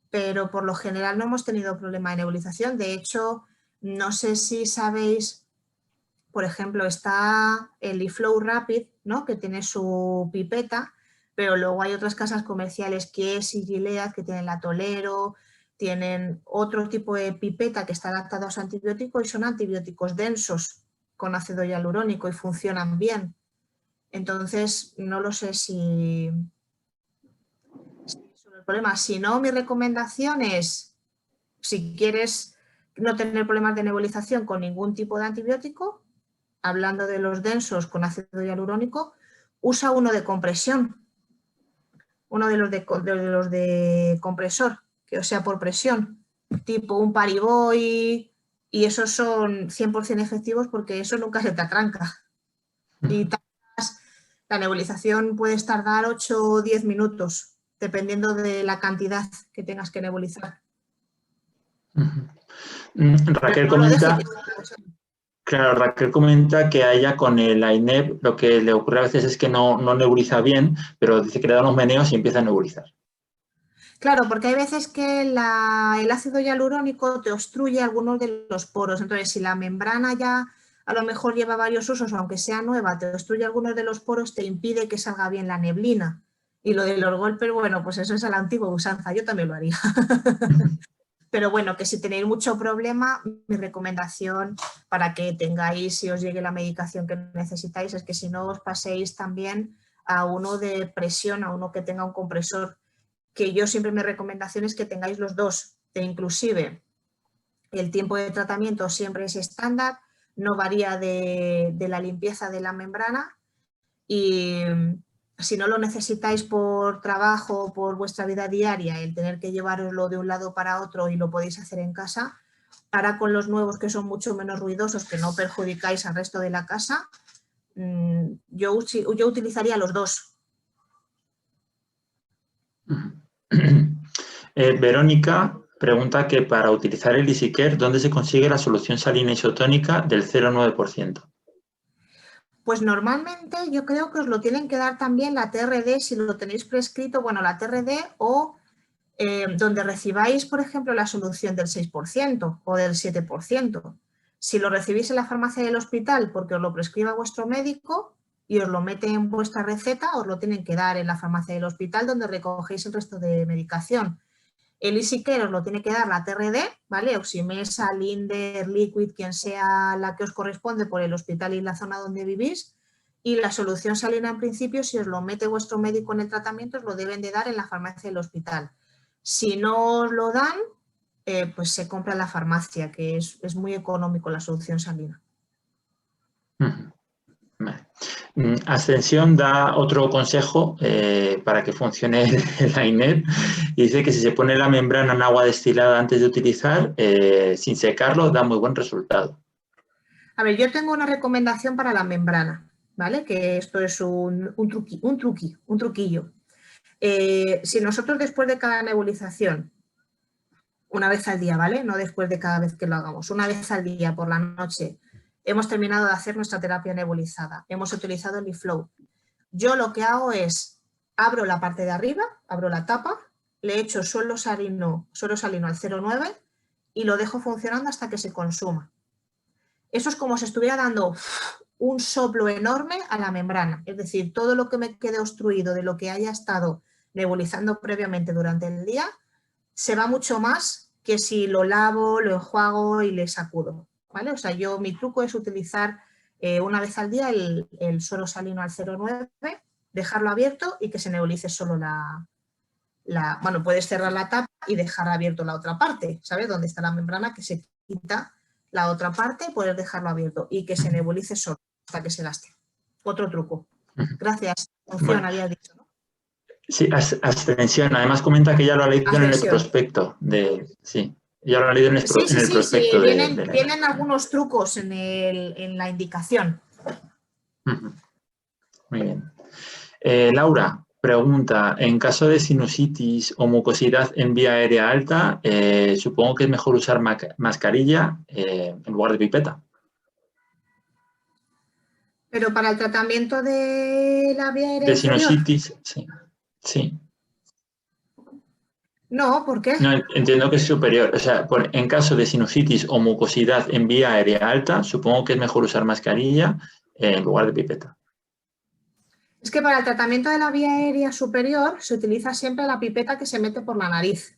pero por lo general no hemos tenido problema de nebulización. De hecho, no sé si sabéis, por ejemplo, está el eFlow Rapid, ¿no? Que tiene su pipeta, pero luego hay otras casas comerciales, Kies y Gilead, que tienen la Tolero, tienen otro tipo de pipeta que está adaptado a su antibiótico y son antibióticos densos con ácido hialurónico y funcionan bien. Entonces, no lo sé si sobre el problema. Si no, mi recomendación es, si quieres no tener problemas de nebulización con ningún tipo de antibiótico, hablando de los densos con ácido hialurónico, usa uno de compresión, uno de los de compresor, que o sea por presión, tipo un Pariboy, y esos son 100% efectivos porque eso nunca se te atranca. Y la nebulización puede tardar 8 o 10 minutos, dependiendo de la cantidad que tengas que nebulizar. Raquel comenta... Claro, Raquel comenta que a ella con el INEP lo que le ocurre a veces es que no nebuliza bien, pero dice que le da unos meneos y empieza a nebulizar. Claro, porque hay veces que el ácido hialurónico te obstruye algunos de los poros. Entonces, si la membrana ya a lo mejor lleva varios usos, aunque sea nueva, te obstruye algunos de los poros, te impide que salga bien la neblina. Y lo de los golpes, bueno, pues eso es a la antigua usanza. Yo también lo haría. Pero bueno, que si tenéis mucho problema, mi recomendación para que tengáis y os llegue la medicación que necesitáis es que si no os paséis también a uno de presión, a uno que tenga un compresor, que yo siempre mi recomendación es que tengáis los dos, e inclusive el tiempo de tratamiento siempre es estándar, no varía de la limpieza de la membrana y si no lo necesitáis por trabajo o por vuestra vida diaria, el tener que llevaroslo de un lado para otro y lo podéis hacer en casa, ahora con los nuevos que son mucho menos ruidosos, que no perjudicáis al resto de la casa, yo utilizaría los dos. Verónica pregunta que para utilizar el EasyCare, ¿dónde se consigue la solución salina isotónica del 0,9%? Pues normalmente yo creo que os lo tienen que dar también la TRD, si lo tenéis prescrito, bueno, la TRD o donde recibáis, por ejemplo, la solución del 6% o del 7%. Si lo recibís en la farmacia del hospital porque os lo prescriba vuestro médico y os lo mete en vuestra receta, os lo tienen que dar en la farmacia del hospital donde recogéis el resto de medicación. El EasyCare os lo tiene que dar la TRD, ¿vale? Oximesa, Linder, Liquid, quien sea la que os corresponde por el hospital y la zona donde vivís. Y la solución salina, en principio, si os lo mete vuestro médico en el tratamiento, os lo deben de dar en la farmacia del hospital. Si no os lo dan, pues se compra en la farmacia, que es muy económico la solución salina. Vale. Ascensión da otro consejo para que funcione la INET y dice que si se pone la membrana en agua destilada antes de utilizar, sin secarlo, da muy buen resultado. A ver, yo tengo una recomendación para la membrana, ¿vale? Que esto es un truquillo. Si nosotros después de cada nebulización, una vez al día, ¿vale? No después de cada vez que lo hagamos, una vez al día por la noche, hemos terminado de hacer nuestra terapia nebulizada, hemos utilizado el eFlow. Yo lo que hago es, abro la parte de arriba, abro la tapa, le echo suero salino al 0,9 y lo dejo funcionando hasta que se consuma. Eso es como si estuviera dando un soplo enorme a la membrana, es decir, todo lo que me quede obstruido de lo que haya estado nebulizando previamente durante el día, se va mucho más que si lo lavo, lo enjuago y le sacudo, ¿vale? O sea, mi truco es utilizar una vez al día el suero salino al 0,9, dejarlo abierto y que se nebulice solo bueno, puedes cerrar la tapa y dejar abierto la otra parte, ¿sabes? Donde está la membrana, que se quita la otra parte, puedes dejarlo abierto y que se nebulice solo hasta que se gaste. Otro truco. Gracias. Funciona, habías dicho, ¿no? Sí, ascensión. Además comenta que ya lo ha leído en el prospecto. Sí, ya lo ha leído en el prospecto. Sí, vienen algunos trucos en la indicación. Muy bien. Laura pregunta, en caso de sinusitis o mucosidad en vía aérea alta, supongo que es mejor usar mascarilla en lugar de pipeta. Pero para el tratamiento de la vía aérea de inferior. Sinusitis, sí. No, ¿por qué? No, entiendo que es superior. O sea, en caso de sinusitis o mucosidad en vía aérea alta, supongo que es mejor usar mascarilla en lugar de pipeta. Es que para el tratamiento de la vía aérea superior se utiliza siempre la pipeta que se mete por la nariz.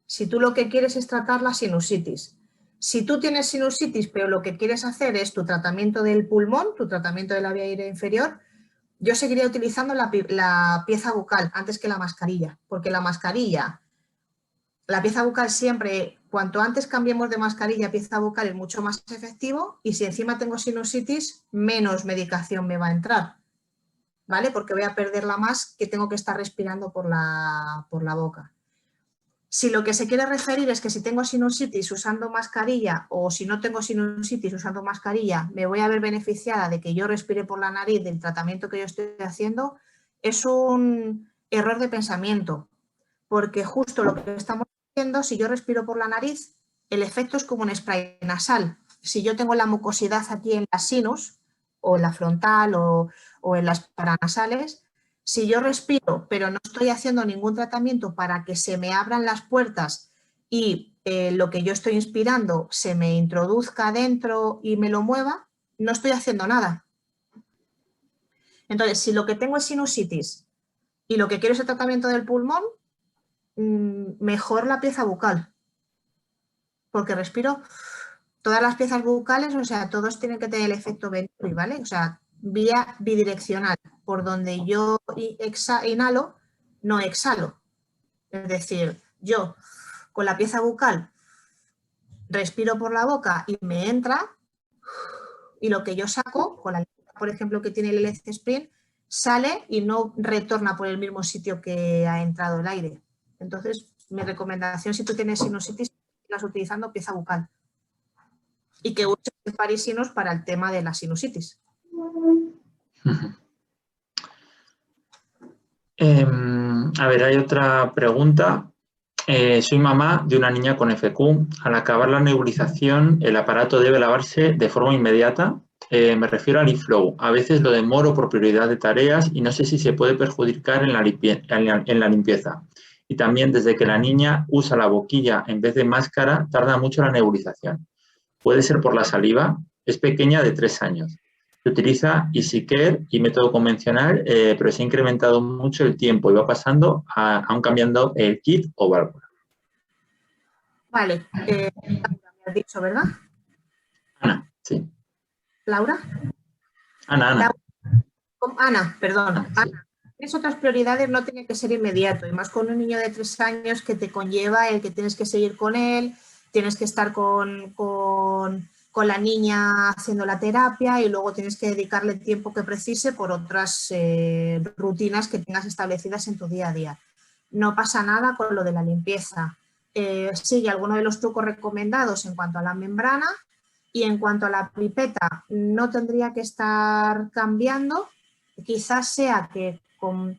Si tú lo que quieres es tratar la sinusitis. Si tú tienes sinusitis, pero lo que quieres hacer es tu tratamiento del pulmón, tu tratamiento de la vía aérea inferior, yo seguiría utilizando la pieza bucal antes que la mascarilla, porque la pieza bucal siempre, cuanto antes cambiemos de mascarilla a pieza bucal es mucho más efectivo y si encima tengo sinusitis, menos medicación me va a entrar, ¿vale? Porque voy a perderla más que tengo que estar respirando por la boca. Si lo que se quiere referir es que si tengo sinusitis usando mascarilla o si no tengo sinusitis usando mascarilla, me voy a ver beneficiada de que yo respire por la nariz del tratamiento que yo estoy haciendo, es un error de pensamiento, porque justo lo que estamos haciendo, si yo respiro por la nariz, el efecto es como un spray nasal. Si yo tengo la mucosidad aquí en la sinus o en la frontal o en las paranasales, si yo respiro, pero no estoy haciendo ningún tratamiento para que se me abran las puertas y lo que yo estoy inspirando se me introduzca dentro y me lo mueva, no estoy haciendo nada. Entonces, si lo que tengo es sinusitis y lo que quiero es el tratamiento del pulmón, mejor la pieza bucal. porque respiro todas las piezas bucales, o sea, todos tienen que tener el efecto Venturi, ¿vale? O sea, vía bidireccional, por donde yo inhalo, no exhalo. Es decir, yo con la pieza bucal respiro por la boca y me entra, y lo que yo saco, con la, por ejemplo, que tiene el LC Sprint, sale y no retorna por el mismo sitio que ha entrado el aire. Entonces, mi recomendación, si tú tienes sinusitis, estás utilizando pieza bucal. Y que uses el Parisinus para el tema de la sinusitis. A ver, hay otra pregunta. Soy mamá de una niña con FQ. Al acabar la nebulización, ¿el aparato debe lavarse de forma inmediata? Me refiero al eFlow. A veces lo demoro por prioridad de tareas y no sé si se puede perjudicar en la limpieza. Y también desde que la niña usa la boquilla en vez de máscara, tarda mucho la nebulización. Puede ser por la saliva. Es pequeña de 3 años. Se utiliza EasyCare y método convencional, pero se ha incrementado mucho el tiempo y va pasando aún cambiando el kit o válvula. Vale, me has dicho, ¿verdad? Ana, sí. ¿Laura? Ana. Ana, perdón. Sí. Ana, tienes otras prioridades, no tiene que ser inmediato, y más con un niño de 3 años que te conlleva el que tienes que seguir con él, tienes que estar con la niña haciendo la terapia y luego tienes que dedicarle el tiempo que precise por otras rutinas que tengas establecidas en tu día a día. No pasa nada con lo de la limpieza. Sigue alguno de los trucos recomendados en cuanto a la membrana y en cuanto a la pipeta no tendría que estar cambiando. Quizás sea que con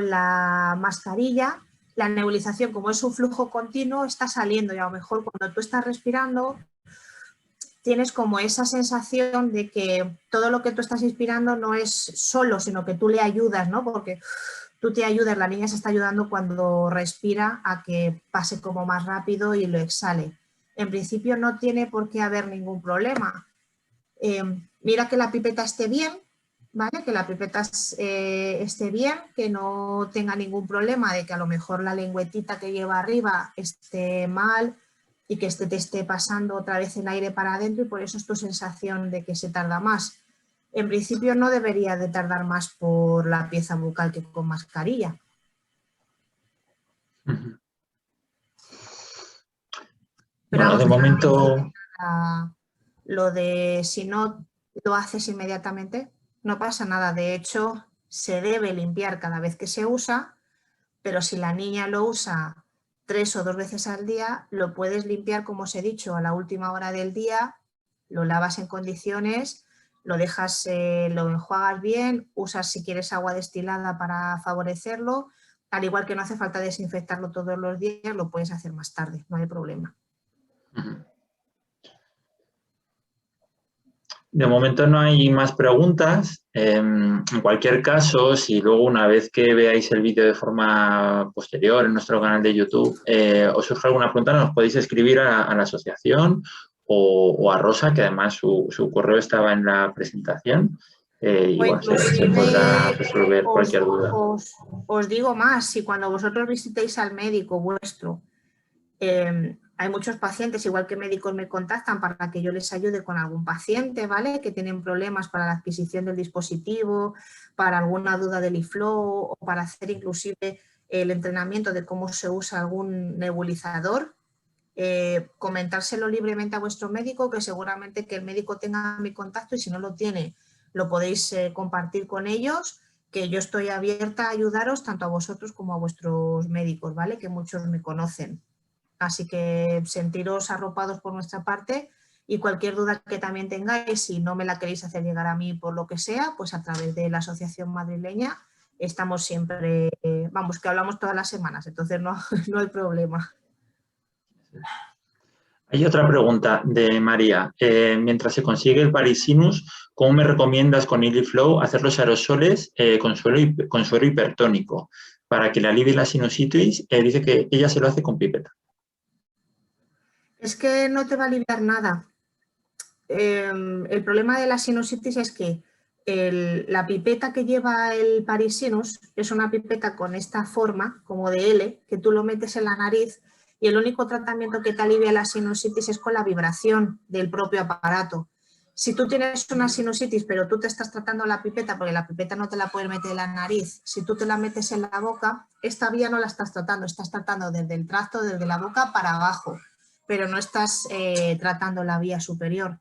la mascarilla la nebulización, como es un flujo continuo, está saliendo y a lo mejor cuando tú estás respirando tienes como esa sensación de que todo lo que tú estás inspirando no es solo, sino que tú le ayudas, ¿no? Porque tú te ayudas, la niña se está ayudando cuando respira a que pase como más rápido y lo exhale. En principio no tiene por qué haber ningún problema. Mira que la pipeta esté bien, ¿vale? Que la pipeta esté bien, que no tenga ningún problema de que a lo mejor la lengüetita que lleva arriba esté mal y que te esté pasando otra vez el aire para adentro y por eso es tu sensación de que se tarda más. En principio no debería de tardar más por la pieza bucal que con mascarilla. Pero bueno, vamos, de momento... Lo de si no lo haces inmediatamente, no pasa nada. De hecho, se debe limpiar cada vez que se usa, pero si la niña lo usa 3 o 2 veces al día, lo puedes limpiar, como os he dicho, a la última hora del día, lo lavas en condiciones, lo dejas, lo enjuagas bien, usas si quieres agua destilada para favorecerlo, al igual que no hace falta desinfectarlo todos los días, lo puedes hacer más tarde, no hay problema. De momento no hay más preguntas. En cualquier caso, si luego una vez que veáis el vídeo de forma posterior en nuestro canal de YouTube, os surge alguna pregunta, nos podéis escribir a la asociación o a Rosa, que además su correo estaba en la presentación. Y bueno, se podrá resolver cualquier duda. Os digo más, si cuando vosotros visitéis al médico vuestro, hay muchos pacientes, igual que médicos me contactan para que yo les ayude con algún paciente, ¿vale? Que tienen problemas para la adquisición del dispositivo, para alguna duda del eFlow o para hacer inclusive el entrenamiento de cómo se usa algún nebulizador. Comentárselo libremente a vuestro médico, que seguramente que el médico tenga mi contacto y si no lo tiene, lo podéis compartir con ellos, que yo estoy abierta a ayudaros tanto a vosotros como a vuestros médicos, ¿vale? Que muchos me conocen. Así que sentiros arropados por nuestra parte y cualquier duda que también tengáis, si no me la queréis hacer llegar a mí por lo que sea, pues a través de la Asociación Madrileña estamos siempre, vamos, que hablamos todas las semanas, entonces no hay problema. Hay otra pregunta de María. Mientras se consigue el Parisinus, ¿cómo me recomiendas con EasyFlow hacer los aerosoles con suero hipertónico para que le alivie la sinusitis? Dice que ella se lo hace con pipeta. Es que no te va a aliviar nada. El problema de la sinusitis es que la pipeta que lleva el Parisinus es una pipeta con esta forma, como de L, que tú lo metes en la nariz y el único tratamiento que te alivia la sinusitis es con la vibración del propio aparato. Si tú tienes una sinusitis, pero tú te estás tratando la pipeta, porque la pipeta no te la puedes meter en la nariz, si tú te la metes en la boca, esta vía no la estás tratando desde el tracto, desde la boca para abajo, pero no estás tratando la vía superior.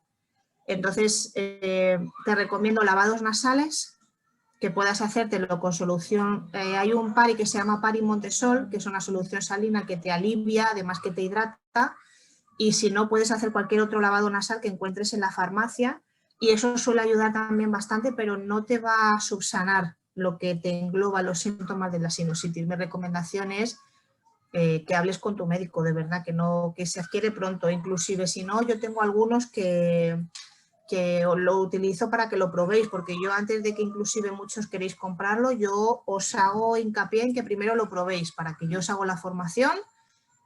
Entonces, te recomiendo lavados nasales, que puedas hacértelo con solución. Hay un pari que se llama Pari Montesol, que es una solución salina que te alivia, además que te hidrata. Y si no, puedes hacer cualquier otro lavado nasal que encuentres en la farmacia y eso suele ayudar también bastante, pero no te va a subsanar lo que te engloba los síntomas de la sinusitis. Mi recomendación es que hables con tu médico, de verdad, que se adquiere pronto. Inclusive, si no, yo tengo algunos que lo utilizo para que lo probéis, porque yo antes de que inclusive muchos queréis comprarlo, yo os hago hincapié en que primero lo probéis, para que yo os hago la formación,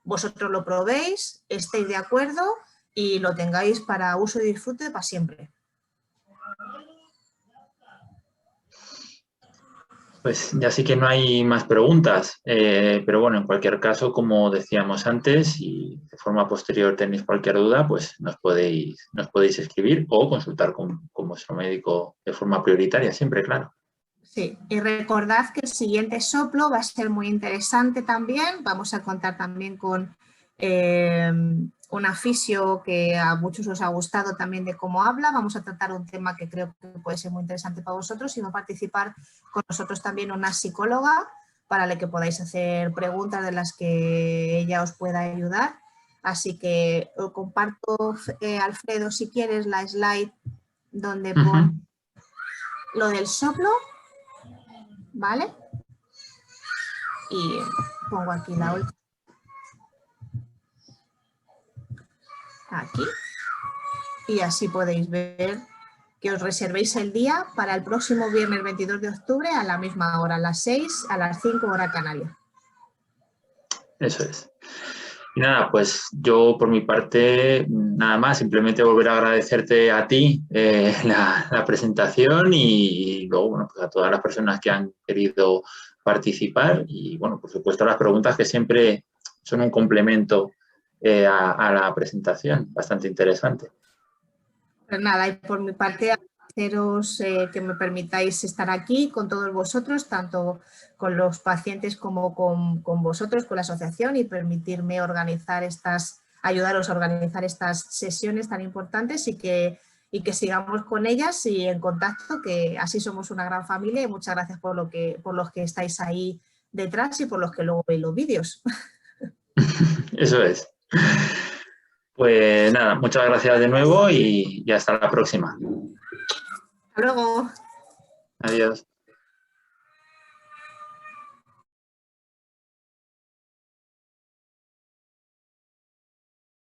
vosotros lo probéis, estéis de acuerdo y lo tengáis para uso y disfrute para siempre. Pues ya sí que no hay más preguntas, pero bueno, en cualquier caso, como decíamos antes, si de forma posterior tenéis cualquier duda, pues nos podéis escribir o consultar con vuestro médico de forma prioritaria, siempre, claro. Sí, y recordad que el siguiente soplo va a ser muy interesante también. Vamos a contar también con una fisio que a muchos os ha gustado también de cómo habla. Vamos a tratar un tema que creo que puede ser muy interesante para vosotros y va a participar con nosotros también una psicóloga para la que podáis hacer preguntas de las que ella os pueda ayudar. Así que os comparto, Alfredo, si quieres, la slide donde pone lo del soplo. ¿Vale? Y pongo aquí la última. Aquí. Y así podéis ver que os reservéis el día para el próximo viernes 22 de octubre a la misma hora, a las 6, a las 5 hora canaria. Eso es. Y nada, pues yo por mi parte, nada más, simplemente volver a agradecerte a ti la presentación y luego, bueno, pues a todas las personas que han querido participar y, bueno, por supuesto las preguntas que siempre son un complemento a la presentación, bastante interesante. Pues nada, y por mi parte, agradeceros que me permitáis estar aquí con todos vosotros, tanto con los pacientes como con vosotros, con la asociación, y permitirme ayudaros a organizar estas sesiones tan importantes y que sigamos con ellas y en contacto, que así somos una gran familia, y muchas gracias por los que estáis ahí detrás y por los que luego veis los vídeos. Eso es. Pues nada, muchas gracias de nuevo y hasta la próxima. Hasta luego. Adiós.